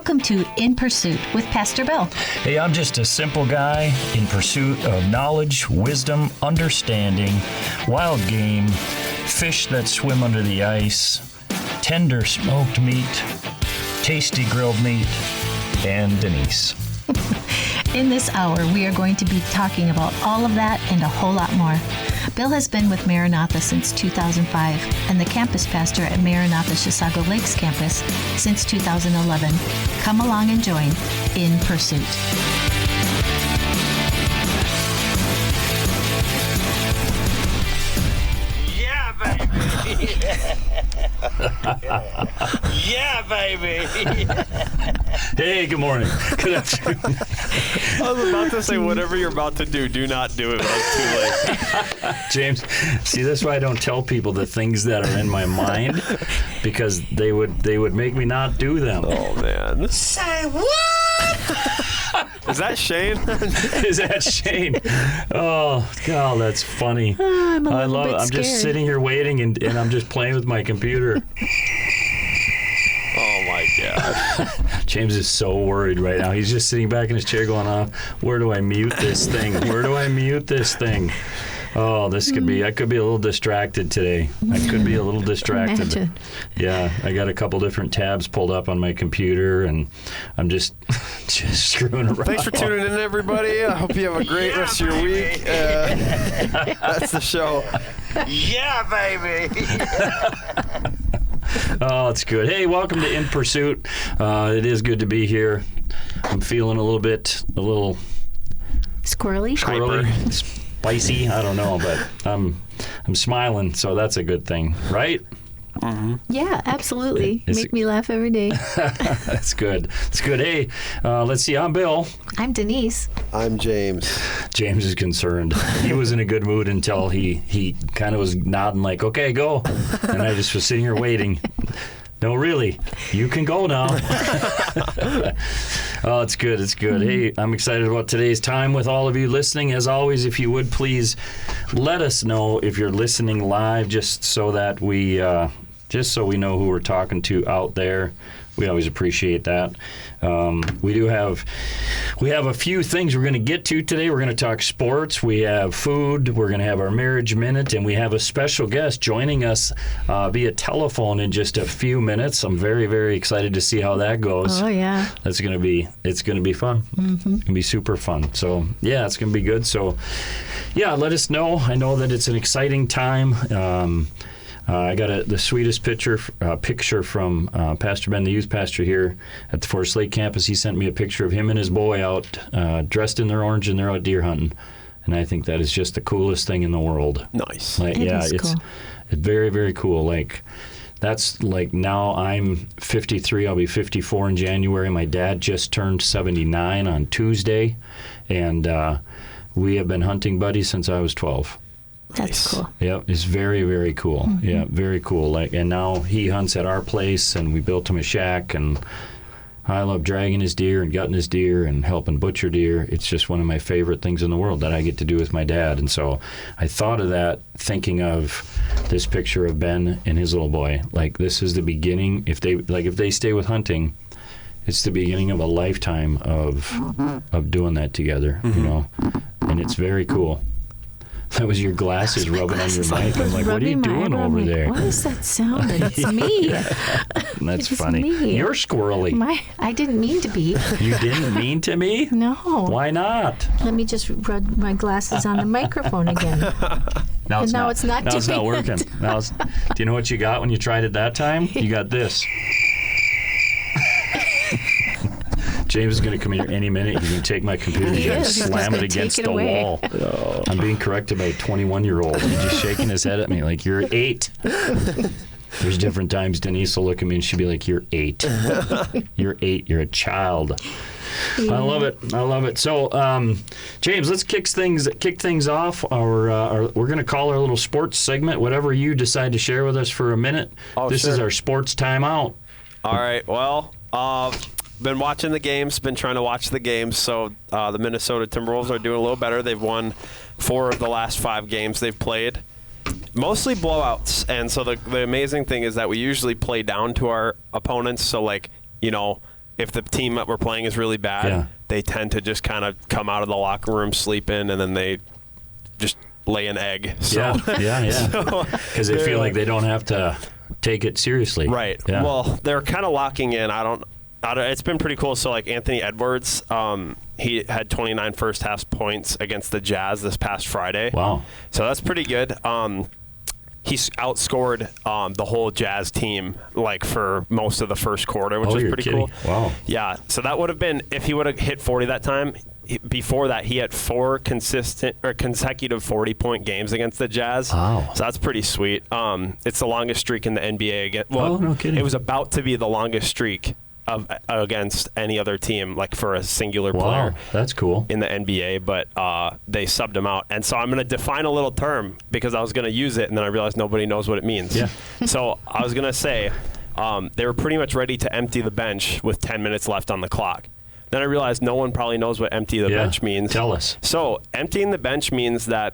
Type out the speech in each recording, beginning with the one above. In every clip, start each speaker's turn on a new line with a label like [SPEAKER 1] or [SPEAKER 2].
[SPEAKER 1] Welcome to In Pursuit with Pastor Bill.
[SPEAKER 2] Hey, I'm just a simple guy in pursuit of knowledge, wisdom, understanding, wild game, fish that swim under the ice, tender smoked meat, tasty grilled meat, and Denise.
[SPEAKER 1] In this hour, we are going to be talking about all of that and a whole lot more. Bill has been with Maranatha since 2005 and the campus pastor at Maranatha Chisago Lakes campus since 2011. Come along and join In Pursuit.
[SPEAKER 3] Yeah, baby! Yeah, baby!
[SPEAKER 2] Hey, good morning. Good afternoon.
[SPEAKER 4] I was about to say, whatever you're about to do not do it, but it's too late.
[SPEAKER 2] James, see, that's why I don't tell people the things that are in my mind, because they would make me not do them.
[SPEAKER 4] Oh, man.
[SPEAKER 3] Say what?
[SPEAKER 4] Is that Shane?
[SPEAKER 2] Is that Shane? Oh, God, that's funny.
[SPEAKER 1] I'm a
[SPEAKER 2] I
[SPEAKER 1] little
[SPEAKER 2] love
[SPEAKER 1] bit
[SPEAKER 2] it. I'm
[SPEAKER 1] scared.
[SPEAKER 2] just sitting here waiting, and I'm just playing with my computer.
[SPEAKER 4] Oh, my gosh.
[SPEAKER 2] James is so worried right now. He's just sitting back in his chair going, where do I mute this thing? Where do I mute this thing? Oh, I could be a little distracted today. I could be a little distracted.
[SPEAKER 1] Imagine.
[SPEAKER 2] Yeah, I got a couple different tabs pulled up on my computer, and I'm just screwing around.
[SPEAKER 4] Thanks for tuning in, everybody. I hope you have a great rest of your week. That's the show.
[SPEAKER 3] Yeah, baby!
[SPEAKER 2] Oh, it's good. Hey, welcome to In Pursuit. It is good to be here. I'm feeling a little
[SPEAKER 1] Squirrely?
[SPEAKER 2] squirrely, spicy. I don't know, but I'm smiling, so that's a good thing, right?
[SPEAKER 1] Yeah, absolutely.
[SPEAKER 2] Is
[SPEAKER 1] Make
[SPEAKER 2] it-
[SPEAKER 1] me laugh every day.
[SPEAKER 2] That's good. It's good. Hey, let's see. I'm Bill.
[SPEAKER 1] I'm Denise.
[SPEAKER 4] I'm James.
[SPEAKER 2] James is concerned. He was in a good mood until he kind of was nodding like, okay, go. And I just was sitting here waiting. No, really, you can go now. Oh, it's good. It's good. Hey, I'm excited about today's time with all of you listening. As always, if you would please let us know if you're listening live, just so we know who we're talking to out there. We always appreciate that. We have a few things we're going to get to today. We're going to talk sports. We have food. We're going to have our marriage minute, and we have a special guest joining us via telephone in just a few minutes. I'm very, very excited to see how that goes.
[SPEAKER 1] Oh, yeah.
[SPEAKER 2] It's going to be fun. It's going to be super fun. So, yeah, it's going to be good. So, yeah, let us know. I know that it's an exciting time. I got the sweetest picture from Pastor Ben, the youth pastor here at the Forest Lake campus. He sent me a picture of him and his boy out dressed in their orange, and they're out deer hunting. And I think that is just the coolest thing in the world.
[SPEAKER 4] Nice.
[SPEAKER 1] It is
[SPEAKER 2] it's
[SPEAKER 1] cool.
[SPEAKER 2] very, very cool. Like, that's like, now I'm 53. I'll be 54 in January. My dad just turned 79 on Tuesday, and we have been hunting buddies since I was 12.
[SPEAKER 1] That's cool.
[SPEAKER 2] Yeah, it's very, very cool. Yeah, very cool. Like, and now he hunts at our place, and we built him a shack, and I love dragging his deer and gutting his deer and helping butcher deer. It's just one of my favorite things in the world that I get to do with my dad. And so I thought of that thinking of this picture of Ben and his little boy. Like, this is the beginning. If they stay with hunting, it's the beginning of a lifetime of doing that together, you know. And it's very cool. That was your glasses rubbing on your mic. I'm like, what are you doing over there?
[SPEAKER 1] What is that sound? It's me.
[SPEAKER 2] That's
[SPEAKER 1] It's
[SPEAKER 2] funny.
[SPEAKER 1] me.
[SPEAKER 2] You're squirrely.
[SPEAKER 1] I didn't mean to be.
[SPEAKER 2] You didn't mean to me?
[SPEAKER 1] No.
[SPEAKER 2] Why not?
[SPEAKER 1] Let me just rub my glasses on the microphone again.
[SPEAKER 2] Now
[SPEAKER 1] And now it's not
[SPEAKER 2] Now it's not
[SPEAKER 1] doing
[SPEAKER 2] working.
[SPEAKER 1] it.
[SPEAKER 2] Do you know what you got when you tried it that time? You got this. James is going to come in here any minute. He's going to take my computer
[SPEAKER 1] He
[SPEAKER 2] and
[SPEAKER 1] is. He's
[SPEAKER 2] slam
[SPEAKER 1] gonna
[SPEAKER 2] it against
[SPEAKER 1] take it
[SPEAKER 2] the
[SPEAKER 1] away.
[SPEAKER 2] wall. I'm being corrected by a 21-year-old. He's just shaking his head at me like, you're 8. There's different times Denise will look at me and she'll be like, you're 8. You're 8. You're a child. I love it. I love it. So, James, let's kick things off. We're going to call our little sports segment, whatever you decide to share with us for a minute. This is our sports timeout.
[SPEAKER 4] All right. Well, been watching the games, been trying to watch the games. So the Minnesota Timberwolves are doing a little better. They've won 4 of the last 5 games they've played. Mostly blowouts. And so the amazing thing is that we usually play down to our opponents. So, like, you know, if the team that we're playing is really bad,
[SPEAKER 2] Yeah.
[SPEAKER 4] they tend to just kind of come out of the locker room, sleep in, and then they just lay an egg. So,
[SPEAKER 2] Yeah. Because they feel like they don't have to take it seriously.
[SPEAKER 4] right.
[SPEAKER 2] Yeah.
[SPEAKER 4] Well, they're kind of locking in. I don't. It's been pretty cool. So, like Anthony Edwards, he had 29 first half points against the Jazz this past Friday.
[SPEAKER 2] Wow.
[SPEAKER 4] So that's pretty good. He's outscored the whole Jazz team like for most of the first quarter, which
[SPEAKER 2] Oh,
[SPEAKER 4] is
[SPEAKER 2] you're
[SPEAKER 4] pretty
[SPEAKER 2] kidding.
[SPEAKER 4] cool.
[SPEAKER 2] Wow.
[SPEAKER 4] Yeah. So that would have been if he would have hit 40 that time. Before that, he had 4 consecutive 40-point games against the Jazz.
[SPEAKER 2] Wow.
[SPEAKER 4] So that's pretty sweet. It's the longest streak in the NBA again. Well,
[SPEAKER 2] Oh, no kidding.
[SPEAKER 4] It was about to be the longest streak against any other team, like for a singular
[SPEAKER 2] Wow.
[SPEAKER 4] player
[SPEAKER 2] That's cool.
[SPEAKER 4] in the NBA, but they subbed him out. And so I'm going to define a little term because I was going to use it, and then I realized nobody knows what it means.
[SPEAKER 2] Yeah.
[SPEAKER 4] So I was going to say they were pretty much ready to empty the bench with 10 minutes left on the clock. Then I realized no one probably knows what empty the
[SPEAKER 2] Yeah.
[SPEAKER 4] bench means.
[SPEAKER 2] Tell us.
[SPEAKER 4] So emptying the bench means that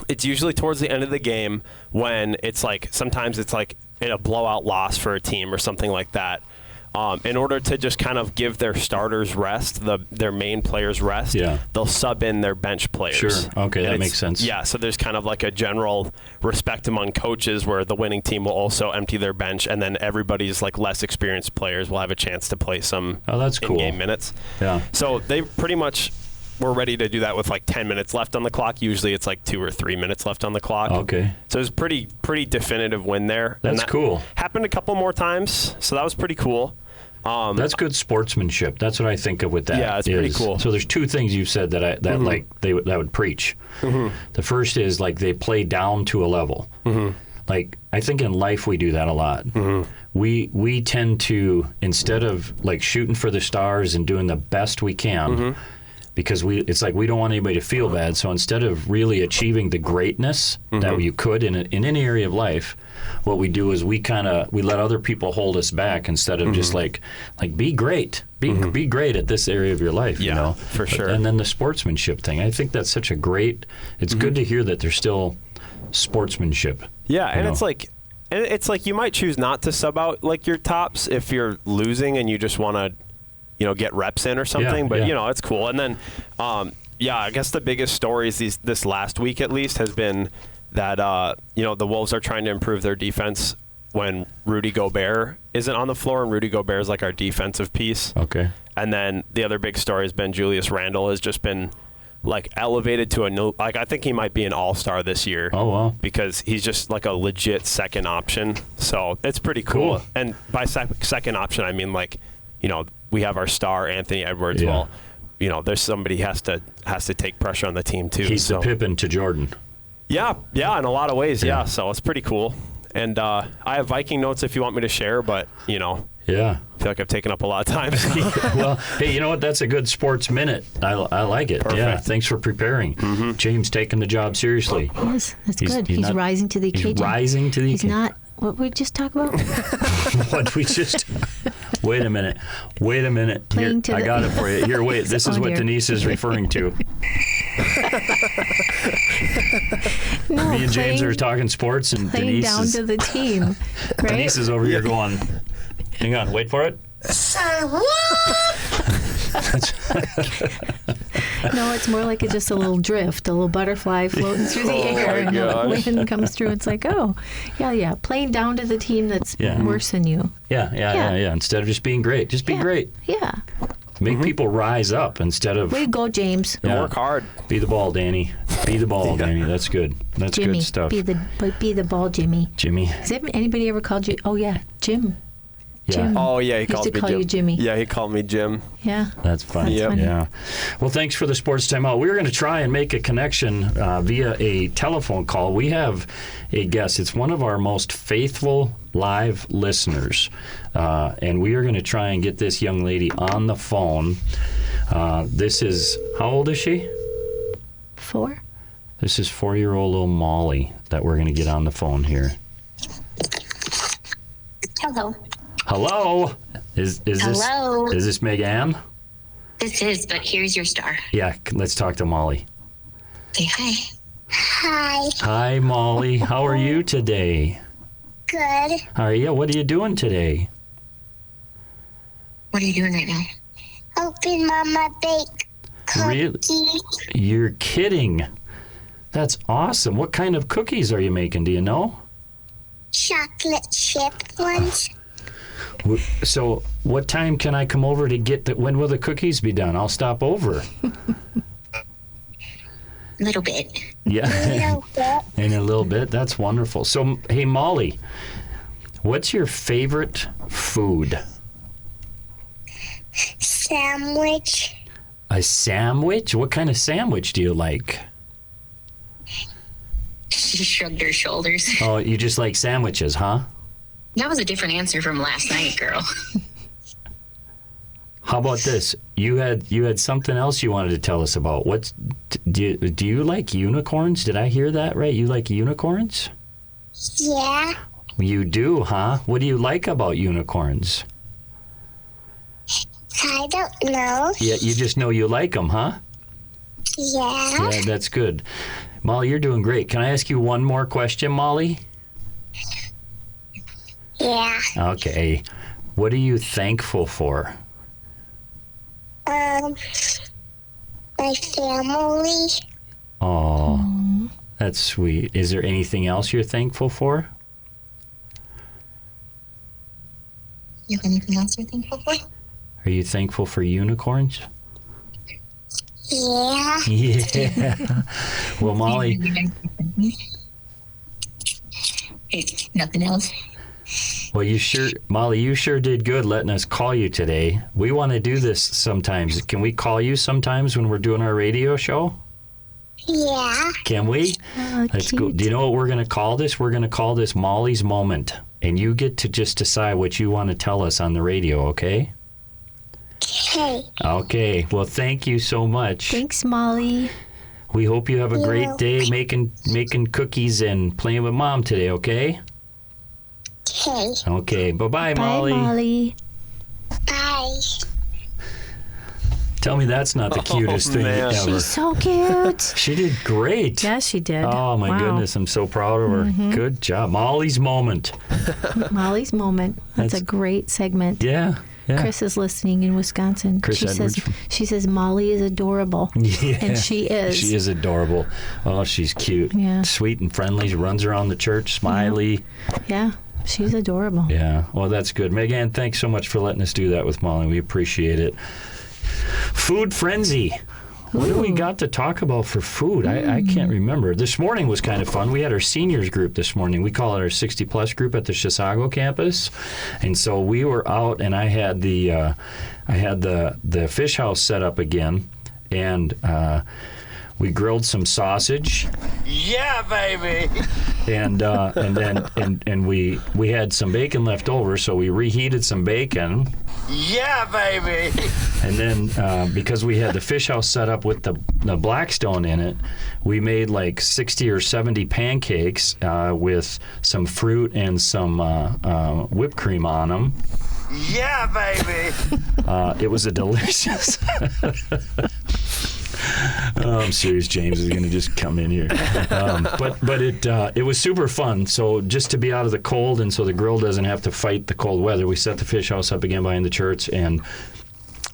[SPEAKER 4] it's usually towards the end of the game when it's like sometimes it's like in a blowout loss for a team or something like that. In order to just kind of give their starters rest, their main players rest,
[SPEAKER 2] Yeah.
[SPEAKER 4] they'll sub in their bench players.
[SPEAKER 2] Sure. Okay,
[SPEAKER 4] And
[SPEAKER 2] that
[SPEAKER 4] it's-
[SPEAKER 2] makes sense.
[SPEAKER 4] Yeah, so there's kind of like a general respect among coaches where the winning team will also empty their bench, and then everybody's like less experienced players will have a chance to play some
[SPEAKER 2] Oh, that's cool.
[SPEAKER 4] in-game minutes.
[SPEAKER 2] Yeah.
[SPEAKER 4] So they pretty much were ready to do that with like 10 minutes left on the clock. Usually it's like 2 or 3 minutes left on the clock.
[SPEAKER 2] Okay.
[SPEAKER 4] So it was pretty definitive win there.
[SPEAKER 2] That's
[SPEAKER 4] and that
[SPEAKER 2] cool.
[SPEAKER 4] Happened a couple more times, so that was pretty cool.
[SPEAKER 2] That's good sportsmanship. That's what I think of with that.
[SPEAKER 4] Yeah, it's pretty cool.
[SPEAKER 2] So there's 2 things you've said that like that would preach. The first is like they play down to a level. Like I think in life we do that a lot. We tend to, instead of like shooting for the stars and doing the best we can, because it's like we don't want anybody to feel bad. So instead of really achieving the greatness that you could in any area of life, what we do is we let other people hold us back instead of just like be great. Be great at this area of your life,
[SPEAKER 4] Yeah,
[SPEAKER 2] you know.
[SPEAKER 4] for sure.
[SPEAKER 2] And then the sportsmanship thing. I think that's such a great. It's good to hear that there's still sportsmanship.
[SPEAKER 4] Yeah, and
[SPEAKER 2] know.
[SPEAKER 4] it's like you might choose not to sub out like your tops if you're losing and you just want to, get reps in or something. But
[SPEAKER 2] yeah.
[SPEAKER 4] it's cool. And then, I guess the biggest stories this last week at least has been that the Wolves are trying to improve their defense when Rudy Gobert isn't on the floor, and Rudy Gobert is like our defensive piece.
[SPEAKER 2] Okay.
[SPEAKER 4] And then the other big story has been Julius Randle has just been like elevated to a new, like I think he might be an all-star this year.
[SPEAKER 2] Oh, wow.
[SPEAKER 4] Because he's just like a legit second option. So it's pretty cool.
[SPEAKER 2] Cool.
[SPEAKER 4] And by second option, I mean like, we have our star Anthony Edwards.
[SPEAKER 2] Yeah.
[SPEAKER 4] Well, there's somebody has to take pressure on the team too.
[SPEAKER 2] He's
[SPEAKER 4] so.
[SPEAKER 2] the Pippen to Jordan.
[SPEAKER 4] Yeah, in a lot of ways,
[SPEAKER 2] Yeah.
[SPEAKER 4] yeah. So it's pretty cool. And I have Viking notes if you want me to share, but
[SPEAKER 2] Yeah.
[SPEAKER 4] I feel like I've taken up a lot of time.
[SPEAKER 2] Well, hey, you know what? That's a good sports minute. I like it.
[SPEAKER 4] Perfect.
[SPEAKER 2] Yeah, thanks for preparing. James taking the job seriously.
[SPEAKER 1] Yes, that's
[SPEAKER 2] He's-
[SPEAKER 1] good.
[SPEAKER 2] he's
[SPEAKER 1] He's
[SPEAKER 2] not-
[SPEAKER 1] rising to the
[SPEAKER 2] He's
[SPEAKER 1] occasion.
[SPEAKER 2] rising to the
[SPEAKER 1] He's
[SPEAKER 2] occasion.
[SPEAKER 1] not. What we just talked about?
[SPEAKER 2] What we just. Wait a minute. Here,
[SPEAKER 1] Playing to
[SPEAKER 2] I
[SPEAKER 1] the-
[SPEAKER 2] got it for you. Here, wait. This is
[SPEAKER 1] Oh,
[SPEAKER 2] what
[SPEAKER 1] dear.
[SPEAKER 2] Denise is referring to.
[SPEAKER 1] No,
[SPEAKER 2] Me and James
[SPEAKER 1] playing-
[SPEAKER 2] are talking sports, and
[SPEAKER 1] playing
[SPEAKER 2] Denise
[SPEAKER 1] down
[SPEAKER 2] is,
[SPEAKER 1] to the team, right?
[SPEAKER 2] Denise is over here going. Hang on. Wait for it.
[SPEAKER 3] Say what?
[SPEAKER 1] No, it's more like just a little drift, a little butterfly floating through the air,
[SPEAKER 4] my
[SPEAKER 1] and the
[SPEAKER 4] gosh.
[SPEAKER 1] wind comes through. It's like, oh, yeah, playing down to the team that's
[SPEAKER 2] Yeah.
[SPEAKER 1] worse than you.
[SPEAKER 2] Yeah. Instead of just being great, just be
[SPEAKER 1] Yeah.
[SPEAKER 2] great.
[SPEAKER 1] Yeah.
[SPEAKER 2] Make people rise up instead of
[SPEAKER 1] Way to go, James.
[SPEAKER 2] Yeah.
[SPEAKER 4] Work hard.
[SPEAKER 2] Be the ball, Danny. Be the ball, Danny. That's good. That's
[SPEAKER 1] Jimmy,
[SPEAKER 2] good stuff.
[SPEAKER 1] be the ball, Jimmy.
[SPEAKER 2] Jimmy.
[SPEAKER 1] Has anybody ever called you? Oh yeah, Jim.
[SPEAKER 2] Yeah.
[SPEAKER 1] Jim.
[SPEAKER 4] Oh, yeah, he
[SPEAKER 1] Used
[SPEAKER 4] called
[SPEAKER 1] to
[SPEAKER 4] me
[SPEAKER 1] call
[SPEAKER 4] Jim.
[SPEAKER 1] you Jimmy.
[SPEAKER 4] Yeah, he called me Jim.
[SPEAKER 1] Yeah.
[SPEAKER 2] That's funny.
[SPEAKER 4] Yep.
[SPEAKER 1] funny.
[SPEAKER 2] Yeah. Well, thanks for the sports timeout. We're going to try and make a connection via a telephone call. We have a guest. It's one of our most faithful live listeners, and we are going to try and get this young lady on the phone. This is, how old is she?
[SPEAKER 1] 4.
[SPEAKER 2] This is 4-year-old little Molly that we're going to get on the phone here.
[SPEAKER 5] Hello.
[SPEAKER 2] Hello. Is
[SPEAKER 5] Hello.
[SPEAKER 2] this Megan?
[SPEAKER 5] This is, but here's your star.
[SPEAKER 2] Yeah, let's talk to Molly.
[SPEAKER 5] Say hi. Hi.
[SPEAKER 2] Hi, Molly. How are you today?
[SPEAKER 5] Good.
[SPEAKER 2] How are you? What are you doing today?
[SPEAKER 5] What are you doing right now? Helping Mama bake
[SPEAKER 2] Really?
[SPEAKER 5] cookies.
[SPEAKER 2] You're kidding. That's awesome. What kind of cookies are you making? Do you know?
[SPEAKER 5] Chocolate chip ones.
[SPEAKER 2] So, what time can I come over to get when will the cookies be done? I'll stop over.
[SPEAKER 5] Little bit.
[SPEAKER 2] Yeah.
[SPEAKER 5] Little bit.
[SPEAKER 2] In a little bit. That's wonderful. So, hey, Molly, what's your favorite food?
[SPEAKER 5] Sandwich.
[SPEAKER 2] A sandwich? What kind of sandwich do you like?
[SPEAKER 5] She shrugged her shoulders.
[SPEAKER 2] Oh, you just like sandwiches, huh?
[SPEAKER 5] That was a different answer from last night, girl.
[SPEAKER 2] How about this? You had something else you wanted to tell us about. Do you like unicorns? Did I hear that right? You like unicorns?
[SPEAKER 5] Yeah.
[SPEAKER 2] You do, huh? What do you like about unicorns?
[SPEAKER 5] I don't know.
[SPEAKER 2] Yeah, you just know you like them, huh?
[SPEAKER 5] Yeah.
[SPEAKER 2] Yeah, that's good. Molly, you're doing great. Can I ask you one more question, Molly?
[SPEAKER 5] Yeah.
[SPEAKER 2] Okay. What are you thankful for?
[SPEAKER 5] My family.
[SPEAKER 2] Oh, that's sweet. Is there anything else you're thankful for?
[SPEAKER 5] You have anything else you're thankful for?
[SPEAKER 2] Are you thankful for unicorns?
[SPEAKER 5] Yeah.
[SPEAKER 2] Yeah. Well, Molly,
[SPEAKER 5] Hey, nothing else?
[SPEAKER 2] well, Molly, you sure did good letting us call you today. We want to do this sometimes. Can we call you sometimes when we're doing our radio show?
[SPEAKER 5] Yeah.
[SPEAKER 2] Can we?
[SPEAKER 1] Oh,
[SPEAKER 2] Let's go. Do you know what we're going to call this? We're going to call this Molly's Moment. And you get to just decide what you want to tell us on the radio, okay?
[SPEAKER 5] Hey.
[SPEAKER 2] Okay. Well, thank you so much.
[SPEAKER 1] Thanks, Molly.
[SPEAKER 2] We hope you have a great
[SPEAKER 5] Yeah.
[SPEAKER 2] day making cookies and playing with Mom today, okay?
[SPEAKER 5] Hey.
[SPEAKER 2] Okay. Bye-bye,
[SPEAKER 1] Bye,
[SPEAKER 2] Molly.
[SPEAKER 1] Molly.
[SPEAKER 5] Bye.
[SPEAKER 2] Tell me that's not the cutest thing
[SPEAKER 4] man.
[SPEAKER 2] ever.
[SPEAKER 1] She's so cute.
[SPEAKER 2] She did great.
[SPEAKER 1] Yes, she did.
[SPEAKER 2] Oh, my
[SPEAKER 1] Wow.
[SPEAKER 2] goodness. I'm so proud of her. Good job. Molly's Moment.
[SPEAKER 1] Molly's Moment. That's
[SPEAKER 2] That's-
[SPEAKER 1] a great segment.
[SPEAKER 2] Yeah. Yeah.
[SPEAKER 1] Chris is listening in Wisconsin.
[SPEAKER 2] Chris Edwards.
[SPEAKER 1] She says Molly is adorable.
[SPEAKER 2] Yeah.
[SPEAKER 1] And she is.
[SPEAKER 2] She is adorable. Oh, she's cute.
[SPEAKER 1] Yeah.
[SPEAKER 2] Sweet and friendly. She runs around the church, smiley.
[SPEAKER 1] Yeah, she's adorable.
[SPEAKER 2] Yeah. Well, that's good. Megan, thanks so much for letting us do that with Molly. We appreciate it. Food Frenzy. What do we got to talk about for food? I can't remember. This morning was kind of fun. We had our seniors group this morning. We call it our 60-plus group at the Chisago campus. And so we were out, and I had the fish house set up again, and we grilled some sausage.
[SPEAKER 3] Yeah, baby.
[SPEAKER 2] And then we had some bacon left over, so we reheated some bacon.
[SPEAKER 3] Yeah, baby.
[SPEAKER 2] And then because we had the fish house set up with the Blackstone in it, we made like 60 or 70 pancakes with some fruit and some whipped cream on them.
[SPEAKER 3] Yeah, baby.
[SPEAKER 2] It was a delicious. Oh, I'm serious. James is going to just come in here, but it was super fun. So just to be out of the cold, and so the grill doesn't have to fight the cold weather, we set the fish house up again behind the church and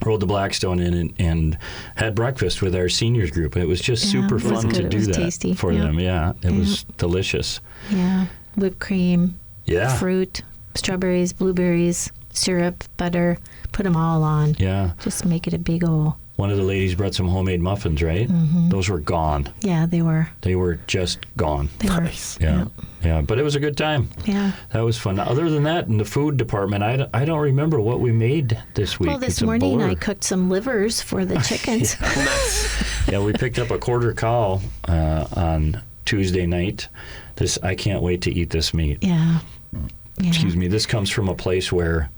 [SPEAKER 2] rolled the Blackstone in and had breakfast with our seniors group. It was just super
[SPEAKER 1] it was
[SPEAKER 2] fun
[SPEAKER 1] good.
[SPEAKER 2] to
[SPEAKER 1] It
[SPEAKER 2] do
[SPEAKER 1] was
[SPEAKER 2] that
[SPEAKER 1] tasty.
[SPEAKER 2] for
[SPEAKER 1] Yeah.
[SPEAKER 2] them. Yeah, it was delicious.
[SPEAKER 1] Yeah, whipped cream,
[SPEAKER 2] Yeah,
[SPEAKER 1] fruit, strawberries, blueberries, syrup, butter. Put them all on.
[SPEAKER 2] yeah.
[SPEAKER 1] Just make it a big ol'.
[SPEAKER 2] One of the ladies brought some homemade muffins, right? Those were gone.
[SPEAKER 1] Yeah, they were.
[SPEAKER 2] They were just gone.
[SPEAKER 1] They
[SPEAKER 4] Nice.
[SPEAKER 2] Yeah, yeah. But it was a good time.
[SPEAKER 1] were. Yeah.
[SPEAKER 2] That was fun. Other than that, in the food department, I don't remember what we made this week.
[SPEAKER 1] Well, this
[SPEAKER 2] It's a
[SPEAKER 1] morning
[SPEAKER 2] blur.
[SPEAKER 1] I cooked some livers for the chickens.
[SPEAKER 2] Yeah, we picked up a quarter cow on Tuesday night. I can't wait to eat this meat.
[SPEAKER 1] Yeah. Yeah.
[SPEAKER 2] Excuse me. This comes from a place where,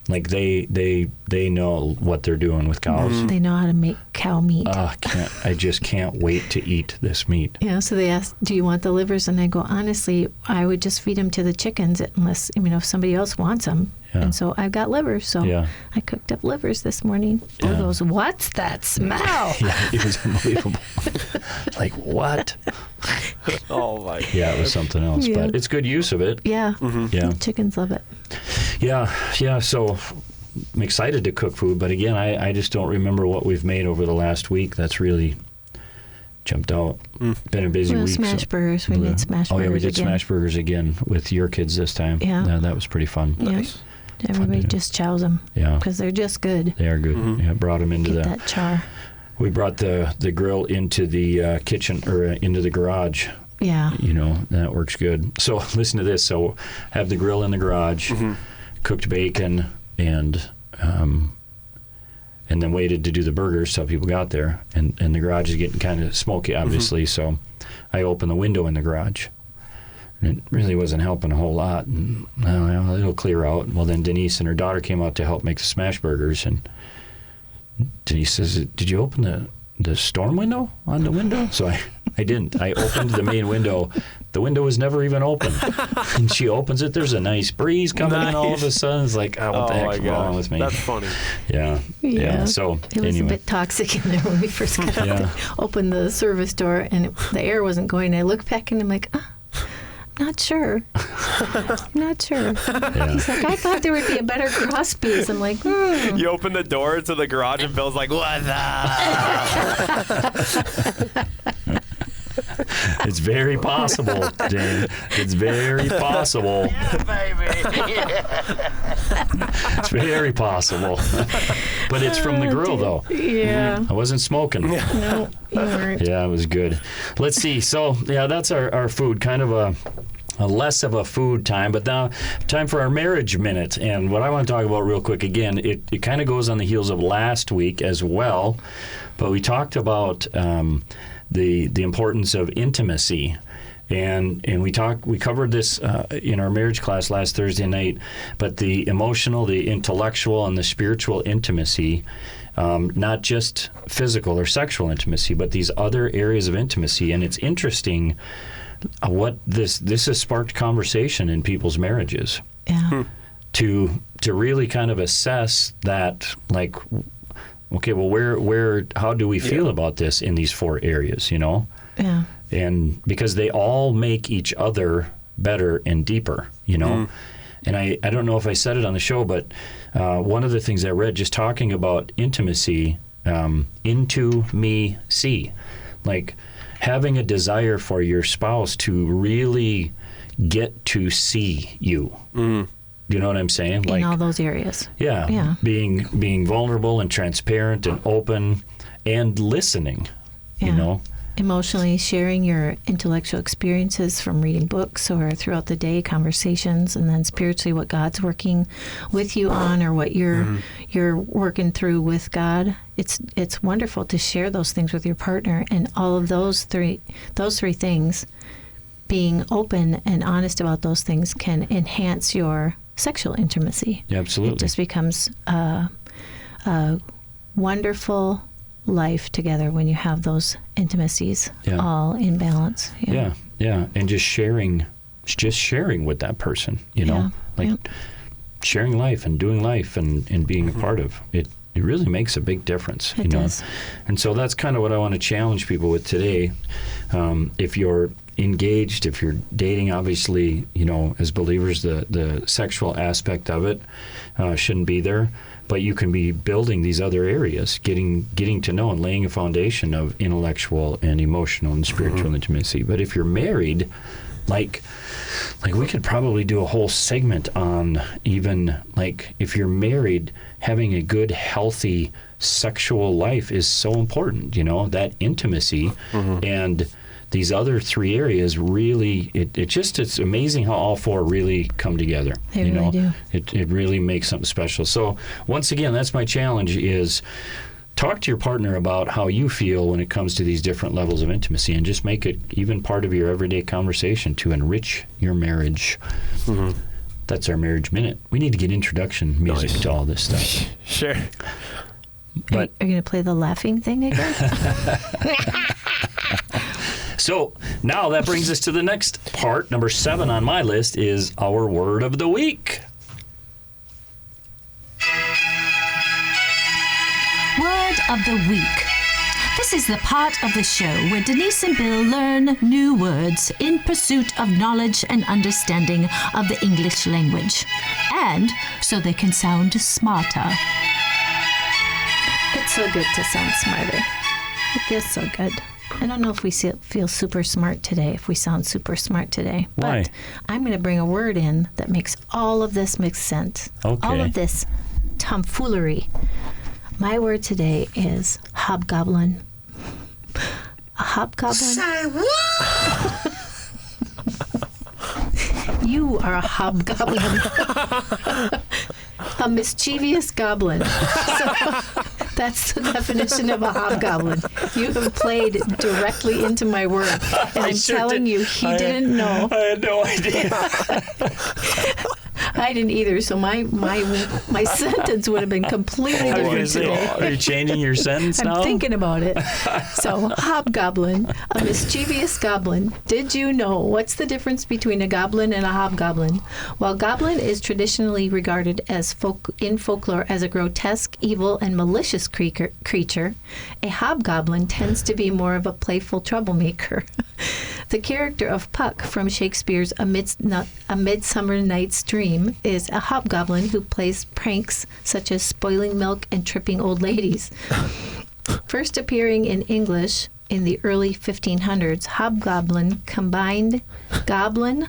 [SPEAKER 2] like, they know what they're doing with cows.
[SPEAKER 1] They know how to make cow meat.
[SPEAKER 2] I just can't wait to eat this meat.
[SPEAKER 1] Yeah, so they asked, "Do you want the livers?" And I go, "Honestly, I would just feed them to the chickens unless if somebody else wants them."
[SPEAKER 2] Yeah.
[SPEAKER 1] And so I've got livers, so
[SPEAKER 2] Yeah.
[SPEAKER 1] I cooked up livers this morning. Bo
[SPEAKER 2] Yeah.
[SPEAKER 1] goes, "What's that smell?"
[SPEAKER 2] Yeah, it was unbelievable. Like, what?
[SPEAKER 4] Oh my.
[SPEAKER 2] Yeah, it was something else,
[SPEAKER 1] Yeah.
[SPEAKER 2] but it's good use of it.
[SPEAKER 1] Yeah,
[SPEAKER 2] Yeah.
[SPEAKER 1] chickens love it.
[SPEAKER 2] Yeah. So I'm excited to cook food, but again, I just don't remember what we've made over the last week. That's really jumped out. Been a busy week.
[SPEAKER 1] Smash burgers. We made smash burgers.
[SPEAKER 2] Oh yeah, we did
[SPEAKER 1] again.
[SPEAKER 2] smash burgers again with your kids this time.
[SPEAKER 1] Yeah.
[SPEAKER 2] That was pretty fun.
[SPEAKER 1] Yeah. Everybody just chows them.
[SPEAKER 2] Yeah.
[SPEAKER 1] Because they're just good.
[SPEAKER 2] They are good. Yeah, brought them into
[SPEAKER 1] Get that char.
[SPEAKER 2] We brought the grill into the kitchen or into the garage.
[SPEAKER 1] Yeah.
[SPEAKER 2] That works good. So listen to this. So have the grill in the garage, cooked bacon, and then waited to do the burgers till people got there. And the garage is getting kind of smoky, obviously. So I opened the window in the garage. And it really wasn't helping a whole lot. And it'll clear out. Well, then Denise and her daughter came out to help make the smash burgers. And Denise says, "Did you open the storm window on the window?" So I didn't. I opened the main window. The window was never even open. And she opens it. There's a nice breeze coming in all of a sudden. It's like, what the heck's wrong with me?
[SPEAKER 4] That's funny.
[SPEAKER 2] Yeah. So
[SPEAKER 1] it was
[SPEAKER 2] anyway.
[SPEAKER 1] a bit toxic in there when we first got out there. Opened the service door and the air wasn't going. I looked back and I'm like, I'm not sure.
[SPEAKER 2] Yeah.
[SPEAKER 1] He's like, I thought there would be a better cross piece. I'm like,
[SPEAKER 4] You open the door to the garage and Bill's like, "What's up?"
[SPEAKER 2] It's very possible, Jane. It's very possible.
[SPEAKER 3] Yeah, baby.
[SPEAKER 2] It's very possible. But it's from the grill, though.
[SPEAKER 1] Yeah.
[SPEAKER 2] I wasn't smoking.
[SPEAKER 1] No, you weren't.
[SPEAKER 2] Yeah, it was good. Let's see. So, that's our food. Kind of a less of a food time, but now time for our marriage minute. And what I want to talk about real quick, again, it kind of goes on the heels of last week as well. But we talked about the importance of intimacy. And we covered this in our marriage class last Thursday night, but the emotional, the intellectual, and the spiritual intimacy, not just physical or sexual intimacy, but these other areas of intimacy. And it's interesting what this has sparked conversation in people's marriages.
[SPEAKER 1] Yeah.
[SPEAKER 2] To really kind of assess that, like, okay, well, how do we feel about this in these 4 areas,
[SPEAKER 1] Yeah.
[SPEAKER 2] And because they all make each other better and deeper, And I don't know if I said it on the show, but one of the things I read just talking about intimacy, into me see, like having a desire for your spouse to really get to see you. You know what I'm saying?
[SPEAKER 1] In all those areas.
[SPEAKER 2] Yeah. Being vulnerable and transparent and open and listening,
[SPEAKER 1] Emotionally sharing your intellectual experiences from reading books or throughout the day, conversations, and then spiritually what God's working with you on or what you're working through with God. It's wonderful to share those things with your partner, and all of those three things, being open and honest about those things, can enhance your sexual intimacy.
[SPEAKER 2] Yeah, absolutely.
[SPEAKER 1] It just becomes a wonderful life together when you have those intimacies all in balance.
[SPEAKER 2] Yeah, and just sharing with that person, sharing life and doing life and being a part of it. It really makes a big difference.
[SPEAKER 1] It does.
[SPEAKER 2] And so that's kind of what I want to challenge people with today. If you're engaged, if you're dating, obviously, as believers, the sexual aspect of it shouldn't be there. But you can be building these other areas, getting to know and laying a foundation of intellectual and emotional and spiritual intimacy. But if you're married, like we could probably do a whole segment on even like if you're married, having a good, healthy sexual life is so important. That intimacy and these other 3 areas really, it's amazing how all 4 really come together.
[SPEAKER 1] They really do.
[SPEAKER 2] It really makes something special. So once again, that's my challenge is talk to your partner about how you feel when it comes to these different levels of intimacy and just make it even part of your everyday conversation to enrich your marriage. That's our marriage minute. We need to get introduction music to all this stuff.
[SPEAKER 4] Sure.
[SPEAKER 2] But
[SPEAKER 1] are you going to play the laughing thing again?
[SPEAKER 2] So now that brings us to the next part. Number 7 on my list is our word of the week.
[SPEAKER 1] Word of the week. This is the part of the show where Denise and Bill learn new words in pursuit of knowledge and understanding of the English language, and so they can sound smarter. It's so good to sound smarter. It feels so good. I don't know if we feel super smart today, if we sound super smart today.
[SPEAKER 2] Why?
[SPEAKER 1] But I'm going to bring a word in that makes all of this make sense.
[SPEAKER 2] Okay.
[SPEAKER 1] All of this tomfoolery. My word today is hobgoblin. A hobgoblin?
[SPEAKER 3] Say what?
[SPEAKER 1] You are a hobgoblin. A mischievous goblin. So that's the definition of a hobgoblin. You have played directly into my word. And I'm telling you, he didn't know.
[SPEAKER 2] I had no idea.
[SPEAKER 1] I didn't either, so my sentence would have been completely different today.
[SPEAKER 2] Are you changing your sentence now?
[SPEAKER 1] I'm thinking about it. So, hobgoblin, a mischievous goblin. Did you know what's the difference between a goblin and a hobgoblin? While goblin is traditionally regarded as in folklore as a grotesque, evil, and malicious creature, a hobgoblin tends to be more of a playful troublemaker. The character of Puck from Shakespeare's A Midsummer Night's Dream is a hobgoblin who plays pranks such as spoiling milk and tripping old ladies. First appearing in English in the early 1500s, hobgoblin combined goblin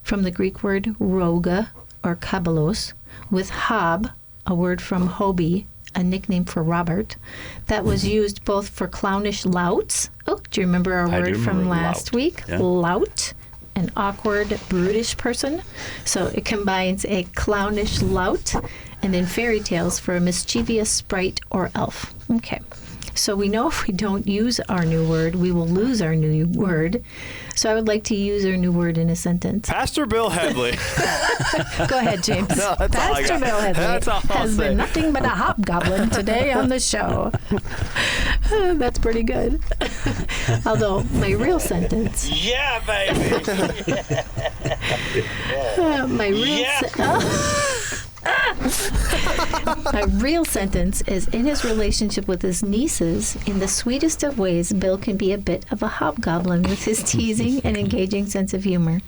[SPEAKER 1] from the Greek word roga or kabalos with hob, a word from Hobie, a nickname for Robert, that was used both for clownish louts. Oh, do you remember our word from last week?
[SPEAKER 2] Yeah.
[SPEAKER 1] Lout, an awkward, brutish person. So it combines a clownish lout and in fairy tales for a mischievous sprite or elf. Okay. So we know if we don't use our new word, we will lose our new word. So I would like to use our new word in a sentence.
[SPEAKER 4] Pastor Bill Headley.
[SPEAKER 1] Go ahead, James.
[SPEAKER 4] No, that's all I
[SPEAKER 1] Pastor
[SPEAKER 4] got.
[SPEAKER 1] Bill Headley
[SPEAKER 4] That's all I'll
[SPEAKER 1] has
[SPEAKER 4] say.
[SPEAKER 1] been nothing but a hobgoblin today on the show. That's pretty good. Although my real sentence,
[SPEAKER 3] Yeah, baby.
[SPEAKER 1] my real sentence is in his relationship with his nieces, in the sweetest of ways, Bill can be a bit of a hobgoblin with his teasing and engaging sense of humor.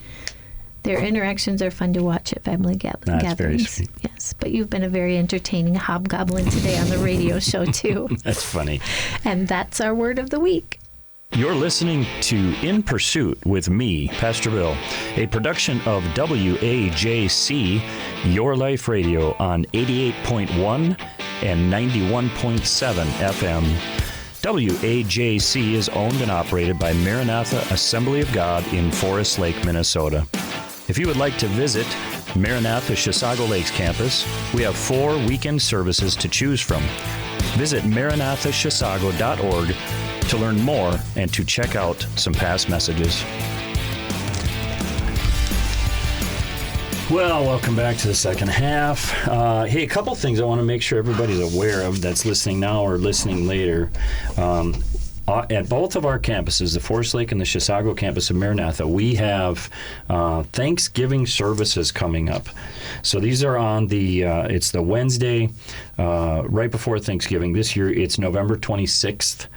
[SPEAKER 1] Their interactions are fun to watch at family gatherings.
[SPEAKER 2] That's very sweet.
[SPEAKER 1] Yes, but you've been a very entertaining hobgoblin today on the radio show, too.
[SPEAKER 2] That's funny.
[SPEAKER 1] And that's our word of the week.
[SPEAKER 2] You're listening to In Pursuit with me, Pastor Bill, a production of WAJC, Your Life Radio on 88.1 and 91.7 FM. WAJC is owned and operated by Maranatha Assembly of God in Forest Lake, Minnesota. If you would like to visit Maranatha Chisago Lakes campus, we have 4 weekend services to choose from. Visit maranathashisago.org to learn more and to check out some past messages. Well, welcome back to the second half. Hey, a couple things I want to make sure everybody's aware of that's listening now or listening later. At both of our campuses, the Forest Lake and the Chisago campus of Maranatha, we have Thanksgiving services coming up. So these are on it's the Wednesday right before Thanksgiving. This year it's November 26th.